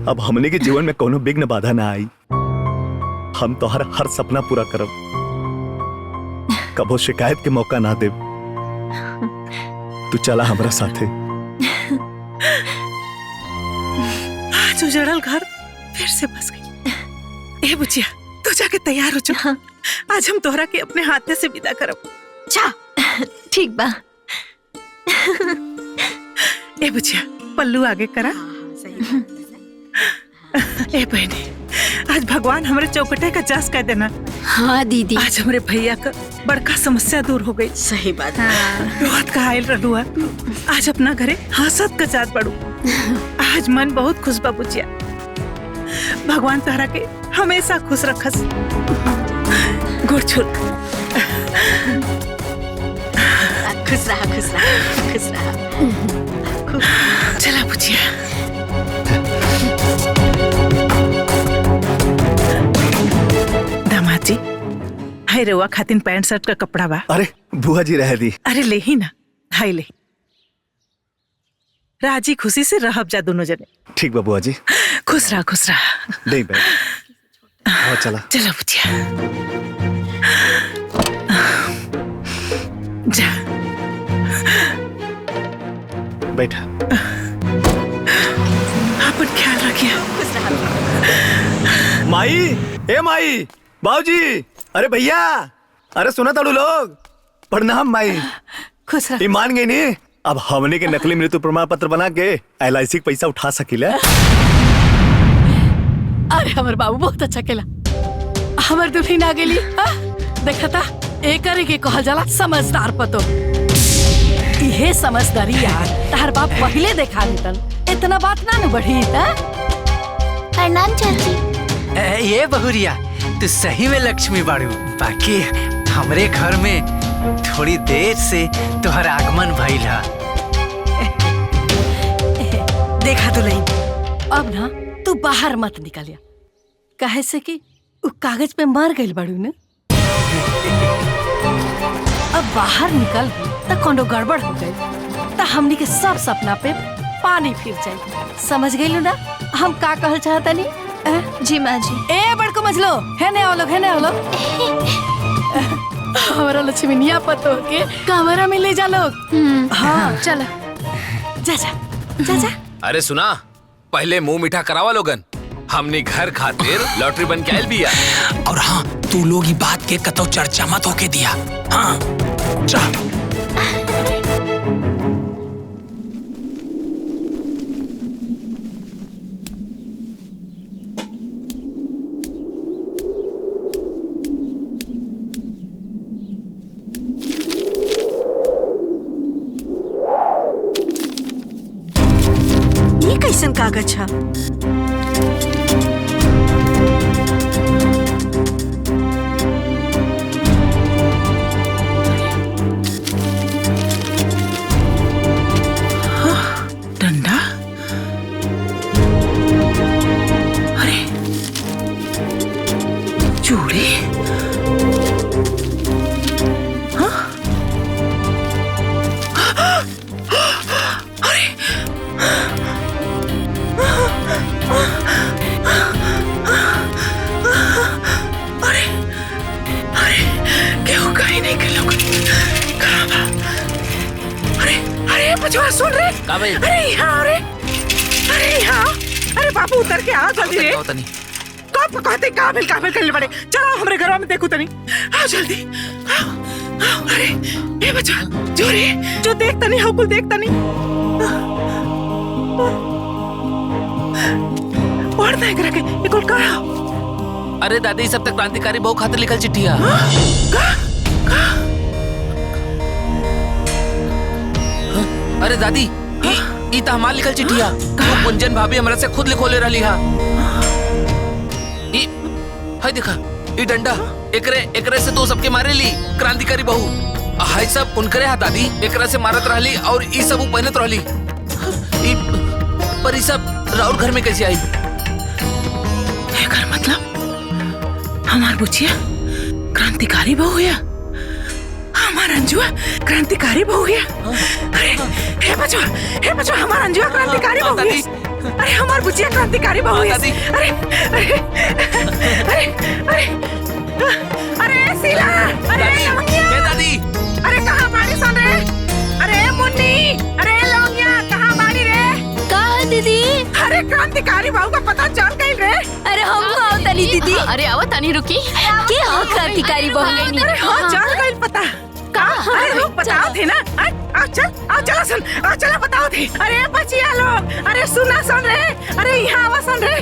अब हमने के जीवन में कोनो विघ्न बाधा ना आई। हम तो हर सपना पूरा करब, कबो शिकायत के मौका ना दे। तू चला हमारा साथे। आज उजड़ल घर फिर से बस गई। ए बुचिया, तू जाके तैयार हो जा। आज हम तोहरा के अपने हाथे से विदा करब। जा, ठीक बा। ए बुचिया, पल्लू आगे करा। ए बहनी, आज भगवान हमारे चौकटे का जास कर देना। हाँ दीदी, आज हमारे भैया का बड़का समस्या दूर हो गई। सही बात। बहुत कहाइल रहलू है, आज अपना घरे हंसत का जात पड़ू। आज मन बहुत खुश बा बुचिया। भगवान तोहरा के हमेशा खुश रखस। गुड़ छुल। खुश रहा, खुश रहा, खुश रहा। चला बुचिया। दामाद जी, हाय रेवा खातिन पैंट शर्ट का कपड़ा बा। अरे बुआ जी रह दी। अरे ले ही ना, हाय ले। राजी खुशी से रहब जा दोनों जने। ठीक बा बुआ जी। खुश रहा, खुश रहा। नहीं बैठ। आओ चला। चलो बुचिया। जा। बैठा। अपन ख्याल रखिए। माई, ए माई, बाबूजी, अरे भैया, अरे सुना ताड़ू लोग। प्रणाम माई। खुश रह। मान गई नी, अब हमने के नकली मृत्यु प्रमाण पत्र बना के LIC के पैसा उठा सकीले। अरे हमारे बाबू बहुत अच्छा केला। हमार दुल्हन आ गेली। देखा था एकरे के कहल जाला समझदार पतो। इहे समझदारी यार तार बाप पहले देखा लेतन, इतना बात ना न बढ़ी। प्रणाम चाची। ये बहुरिया, तू सही में लक्ष्मी बाड़ू। बाकी हमरे घर में थोड़ी देर से तुहर आगमन भइल है। देखा तो नहीं, अब ना तू बाहर मत निकलिया, काहे से कि उ कागज पे मर गइल बाड़ू ने। अब बाहर निकल त कोनो गड़बड़ हो गई त हमनी के सब सपना पे पानी फिर जाए। समझ गइलू ना हम का कहल चाहतनी? जी माँ जी। ए बड़को मजलो, है ने आओ लोग। हमारा लक्ष्मीनिया पतो के कमरा में ले जा लोग। हाँ चल, जा। अरे सुना, पहले मुंह मीठा करावा लोगन। हमने घर खातिर लॉटरी बन के आयल बिया। और हाँ, तू लोग ई बात के कतो चर्चा मत होके दिया। हाँ, जा। ये कैसन कागज है? चूड़ी केहू कहीं नहीं के लोग अरे बचवा सुन रे अरे यहाँ अरे यहाँ अरे बाबू उतर के आ जल्दी रे कब कहते काबिल करने पड़े चलो हमारे घर में देखो तनी आओ जल्दी आओ अरे ये बचवा जो रे जो देखता नहीं हो कुल देखता नहीं पढ़ता है करा के ये कुल कहा अरे दादी सब तक क्रांतिकारी बहु खातिर लिखल चिट्ठिया अरे दादी ई त हमार लिखल चिट्ठिया कुंजन भाभी हमरा से खुद लिखोले रहली हा ई हाय देखा ई डंडा एकरे से तो सबके मारे ली क्रांतिकारी बहु हाय सब उनकरे हा दादी एकरा से मारत रहली और ई सब पहनत रहली ई पर ई सब राउर घर में कैसे आई एकर मतलब हमार बुचिया क्रांतिकारी बहु हुआ हमार अंजुआ क्रांतिकारी बहु हुआ अरे हे बचवा हमार अंजुआ क्रांतिकारी बहु हुआ अरे हमार बुचिया क्रांतिकारी बहु हुआ अरे अरे अरे अरे अरे शीला अरे लवंगिया दादी अरे कहाँ बाड़ी सन रे अरे मुन्नी अरे लवंगिया कहाँ बाड़ी रे कहाँ दीदी अरे क्रांतिकारी बहु का पता चल गई रे अरे हम आओ तनी दीदी अरे आओ तनी रुकी के हो क्रांतिकारी बहु अरे हाँ चल गई पता अरे लोग बताओ थे ना आओ चलो बताओ थे अरे बचिया लोग अरे सुना सुन रे अरे यहाँ आवा सुन रे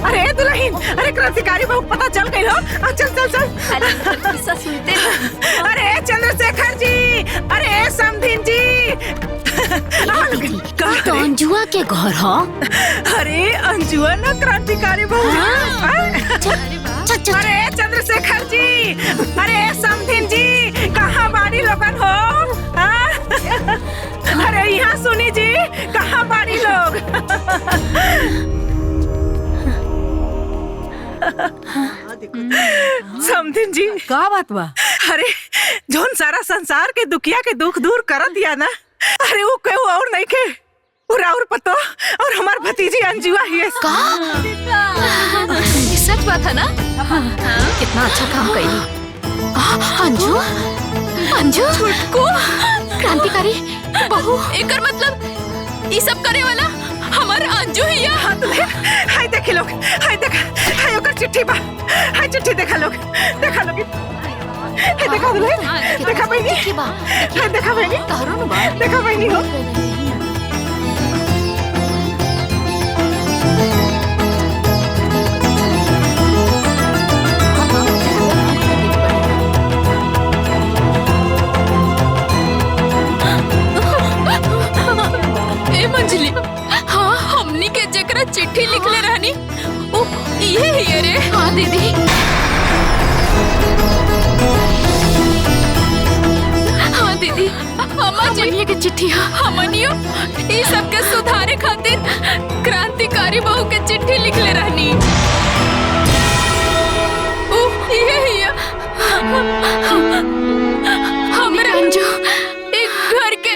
अरे दुल्हन अरे क्रांतिकारी बहु पता चल गई हो चल सुनते अरे चंद्रशेखर जी अरे समधीन जी तो अंजुआ के घर हो अरे अंजुआ ना क्रांतिकारी बहु अरे चंद्रशेखर जी अरे समधीन जी कहाँ बाड़ी लोगन हो अरे यहाँ सुनी जी कहाँ बाड़ी लोग समधीन जी का बात बा अरे जोन सारा संसार के दुखिया के दुख दूर कर दिया ना अरे वो केहू और नहीं के और पतो और हमार भतीजी अंजुआ ही है ये सच बात है ना कितना अच्छा काम करी अंजू छुटको क्रांतिकारी बहु एकर मतलब ये सब करे वाला हमार अंजू ही है हाय देखे लोग हाय देखा हाय ओकर चिट्ठी बा हाय चिट्ठी देखा लोग हाय देखा दुल्हन देखा बहनी हाय देखा बहनी देखा बहनी हो मंजली हाँ हमनी के जकरा चिट्ठी लिखले रहनी ओ ये ही रे हाँ दीदी हाँ दीदी हमनिया के चिट्ठी हमनियो ये सब के सुधारे खातिर क्रांतिकारी बहु के चिट्ठी लिखले रहनी ओ ये ही हमरा अंजू एक घर के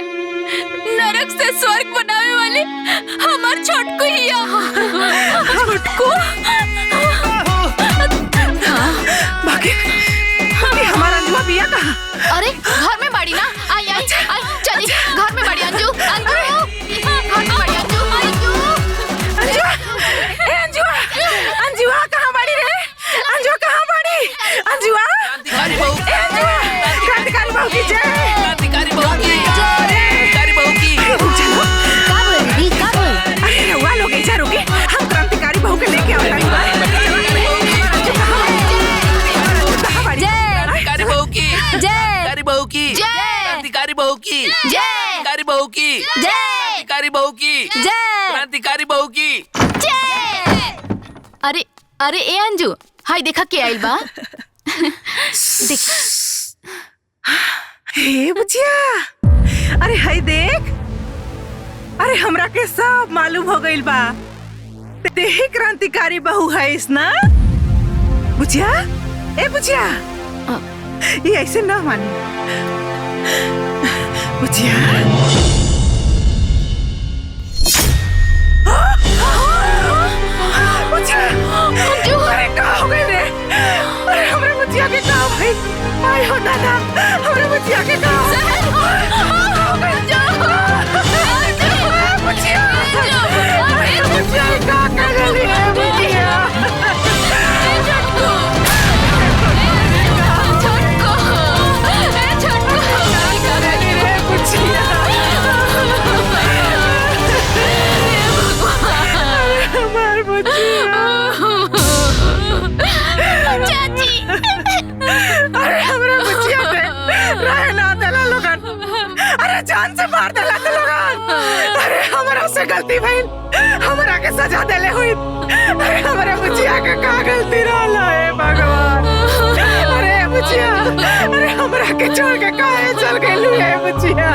नरक से स्वर्ग बनावे वाले हमार छोटकू हिया छोटकू बाकी हमारा अंजुआ बिया कहाँ अरे घर में बाड़ी ना आई चली घर में बाड़ी अंजू घर में बाड़ी अंजुआ कहाँ बाड़ी रे अंजुआ कहाँ बाड़ी अंजुआ क्रांतिकारी बहु की जय क्रांतिकारी बहु की अरे रउआ लोग ऐसा रुके हम क्रांतिकारी बहु के लेके आओ क्रांतिकारी बहु की क्रांतिकारी बहु की क्रांतिकारी बहु की क्रांतिकारी बहु की क्रांतिकारी बहु की क्रांतिकारी बहु की अरे अरे ए अंजू हाय देखा के आइल बा देख हे बुचिया अरे हाय देख अरे हमरा के सब मालूम हो गइल बा ते ही क्रांतिकारी बहु है इस ना बुचिया ए बुचिया ये ऐसे ना मानी बुचिया। अरे का हो गई रे? अरे हमरे बुचिया के का हो गई? आय हो दादा हमरे बुचिया के का हो गई? बुचिया अरे बुचिया का कर रही है बुचिया? अरे हमरा बच्चिया पे रहे ना देला लोगन, अरे जान से मार देला तो लोगन। अरे हमरा से गलती भइल, हमरा के सजा देले हुई। अरे हमरा बच्चिया के का गलती रहला है भगवान? अरे बच्चिया अरे हमरा के छोड़ के काहे चल गइलू है बच्चिया?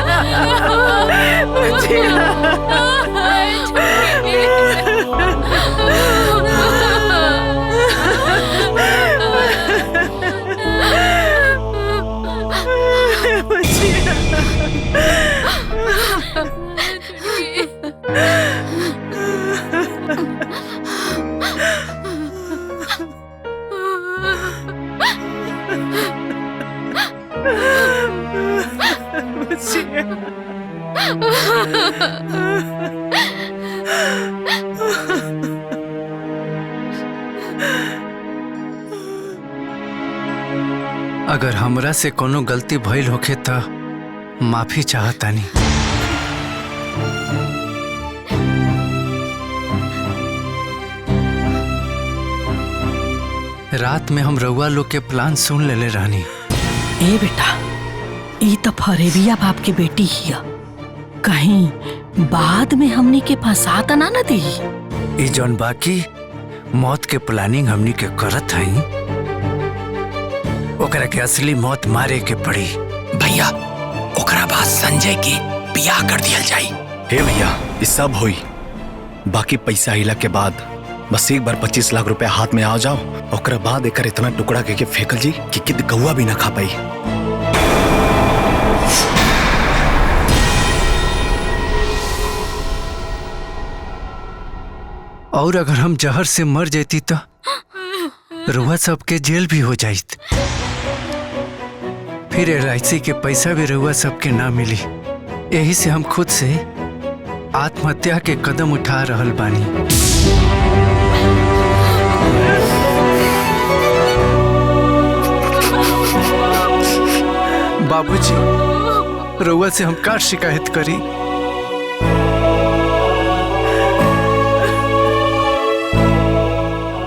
अगर हमरा से कोनो गलती भइल होखे त माफी चाहतानी। रात में हम रउआ लोग के प्लान सुन लेले रहनी। ए बेटा ई तो फरेबिया बाप की बेटी हिया, कहीं बाद में हमनी के फंसा त ना दी। ई जौन बाकी मौत के प्लानिंग हमनी के करत हई, ओकरा के असली मौत मारे के पड़ी। भैया ओकरा बाद संजय के बियाह कर दिया जाई। हे भैया ये सब हुई, बाकी पैसा हिला के बाद बस एक बार 25 लाख रुपया हाथ में आ जाओ, ओकरा बाद एकर इतना टुकड़ा के फेंकल जी कि किद कौआ भी ना खा पाई। और अगर हम जहर से मर जाती तो रुआ सबके जेल भी हो जाइत, फिर LIC के पैसा भी रुआ सबके ना मिली। यही से हम खुद से आत्महत्या के कदम उठा रहल बानी। बाबूजी रुआ से हम का शिकायत करी?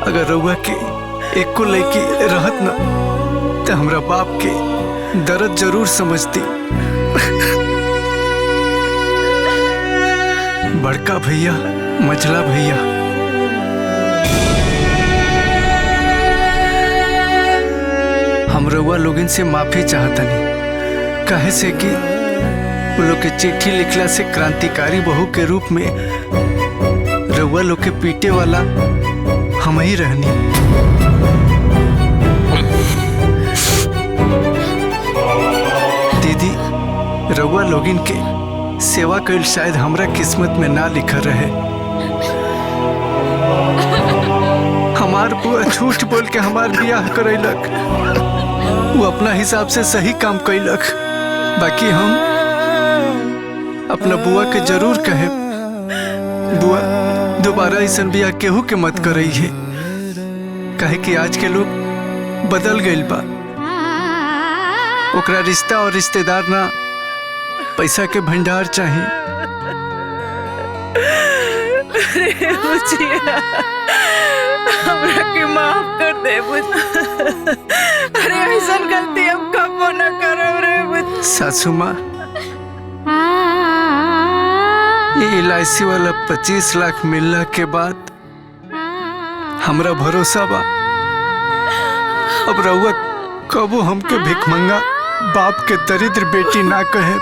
अगर रउआ के एको लड़की रहत न तो हमरा बाप के दर्द जरूर समझती। बड़का भैया मझला भैया हम रउआ लोगन से माफी चाहतनी, काहे से कि वो लोग के चिट्ठी लिखला से क्रांतिकारी बहू के रूप में रउआ लोग के पीटे वाला हम ही रहनी। दीदी रउआ लोगिन के सेवा कईल शायद हमरा किस्मत में ना लिखा रहे। हमार बुआ झूठ बोल के हमार बियाह करैलक, वो अपना हिसाब से सही काम कैलक। बाकी हम अपना बुआ के जरूर कहे, बुआ दोबारा ऐसा बियाह केहू के मत करई है, काहे कि आज के लोग बदल गइल बा। ओकरा रिश्ता और रिश्तेदार ना पैसा के भंडार चाहिए। अरे बुचिया हमरा के माफ कर दे बुच। अरे ऐसा गलती हम कबो न करब रे बुच। सासू माँ ये LIC वाला 25 लाख मिलने के बाद हमरा भरोसा बा अब रउआ कबो हमके भिखमंगा बाप के दरिद्र बेटी ना कहे।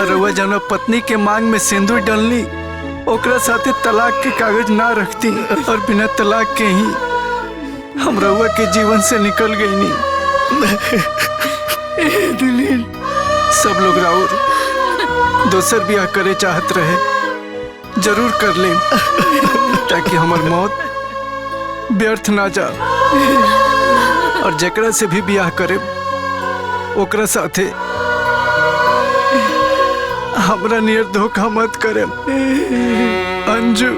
रउआ जना पत्नी के मांग में सिंदूर डलनी ओकरा साथे तलाक के कागज ना रखती और बिना तलाक के ही हम रउआ के जीवन से निकल गई नी। दुल्हन सब लोग राउर दोसर ब्याह करे चाहत रहे, जरूर कर ले ताकि हमार मौत व्यर्थ ना जा। और जकरा से भी ब्याह करे ओकरा साथे हमरा नियर धोखा मत करे। अंजू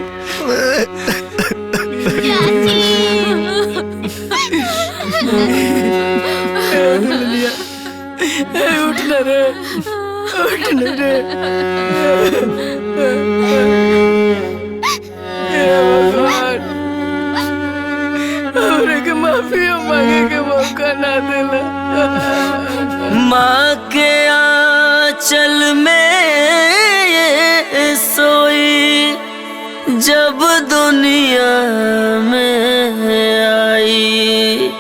उठ न रे, उठ न रे। हमरे के माफी मांगे के मौका ना देला। माँ के आंचल में सोई जब दुनिया में आई,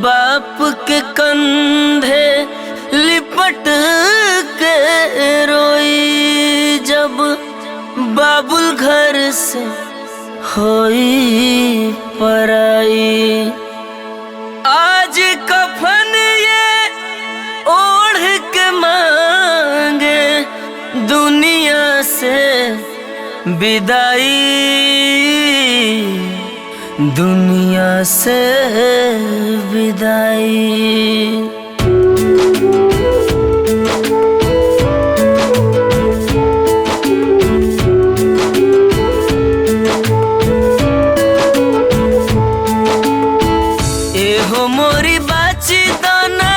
बाप के कंधे लिपट के रोई जब बाबुल घर से होई पराई। आज कफन ये ओढ़ के मांगे दुनिया से विदाई, दुनिया से विदाई। एहो मोरी बाची दाना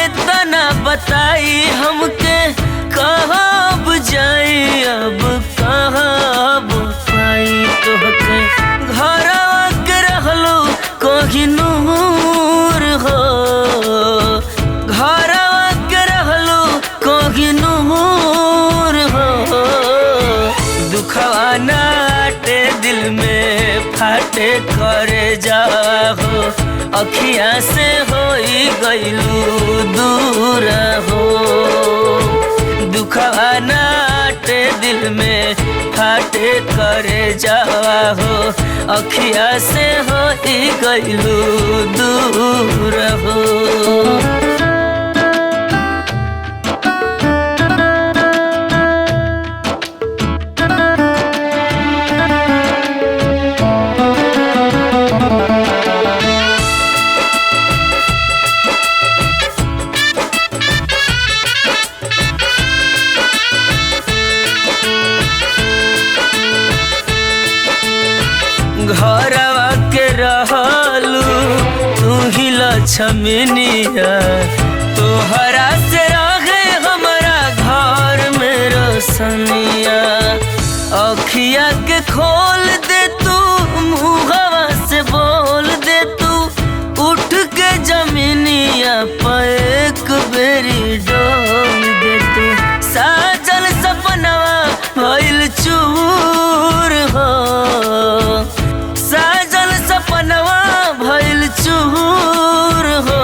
इतना बताई हमके, कहाँ जाई अब कहाँ पाई तोहके। घर के रहलो कहीं नूर हो, घर के रहलो कहीं नूर हो। दुखवा नाटे दिल में फाटे करे जाहो, अखियाँ से होई गईलू दूर हो। दुखवा नाटे दिल में फाटे करे जाहो, अखियाँ से होई गईलू दूर हो। घरवा के रहलू तू ही लक्ष्मीनिया, तोहरा से रहे हमारा घर में रोशनिया। अखिया के खोल दे तू, मुहवा से बोल दे तू, उठ के जमीनिया पर एक बेरी डोल दे तू। साजल सपनवा भइल चूर हो, साजल सपनवा भइल चूर हो।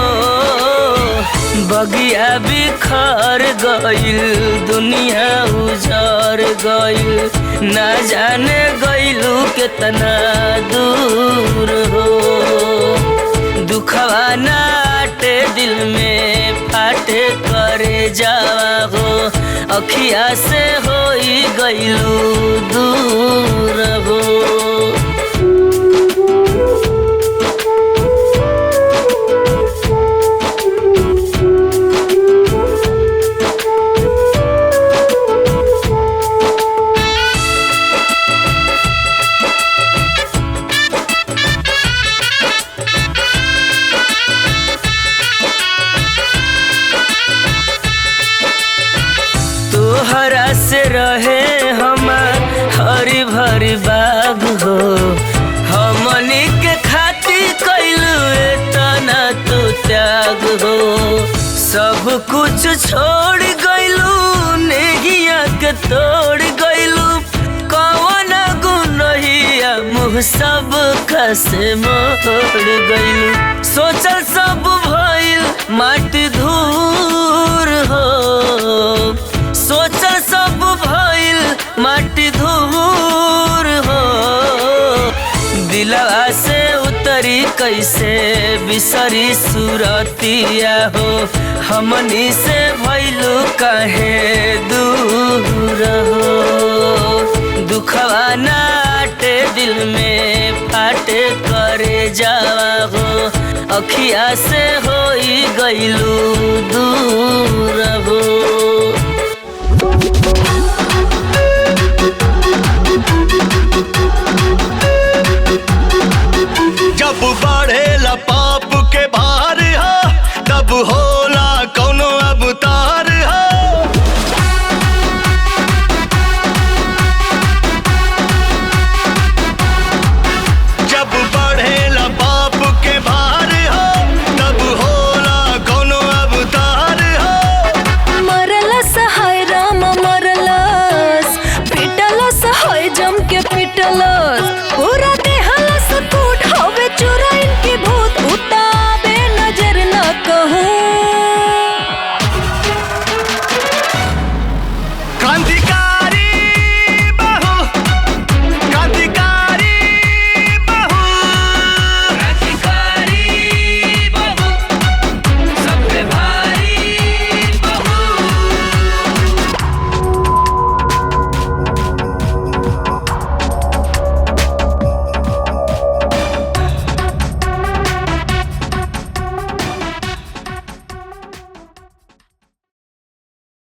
बगिया बिखर गइल, दुनिया उजड़ गइल, ना जाने गइलू कितना दूर हो। दुखवा नाटे दिल में फाटे करे जाहो, अखिया से होई गइलू दूर हो। तोहरा से रहे हमार हरी भरी बाग हो, हमनी के खातिर कइलू इतना तो त्याग हो। सब कुछ छोड़ गइलू, नेहिया के तोड़ गइलू, कौन गुनहिया मुँह सब से मोड़ गइलू। सोचल सब भइल माटी धूर हो, कैसे बिसरी सुरतिया हो हमनी से भइलू काहे दूर हो दुखवा नाटे दिल में फाटे करे जावा हो अखिया से होई गइलू दूर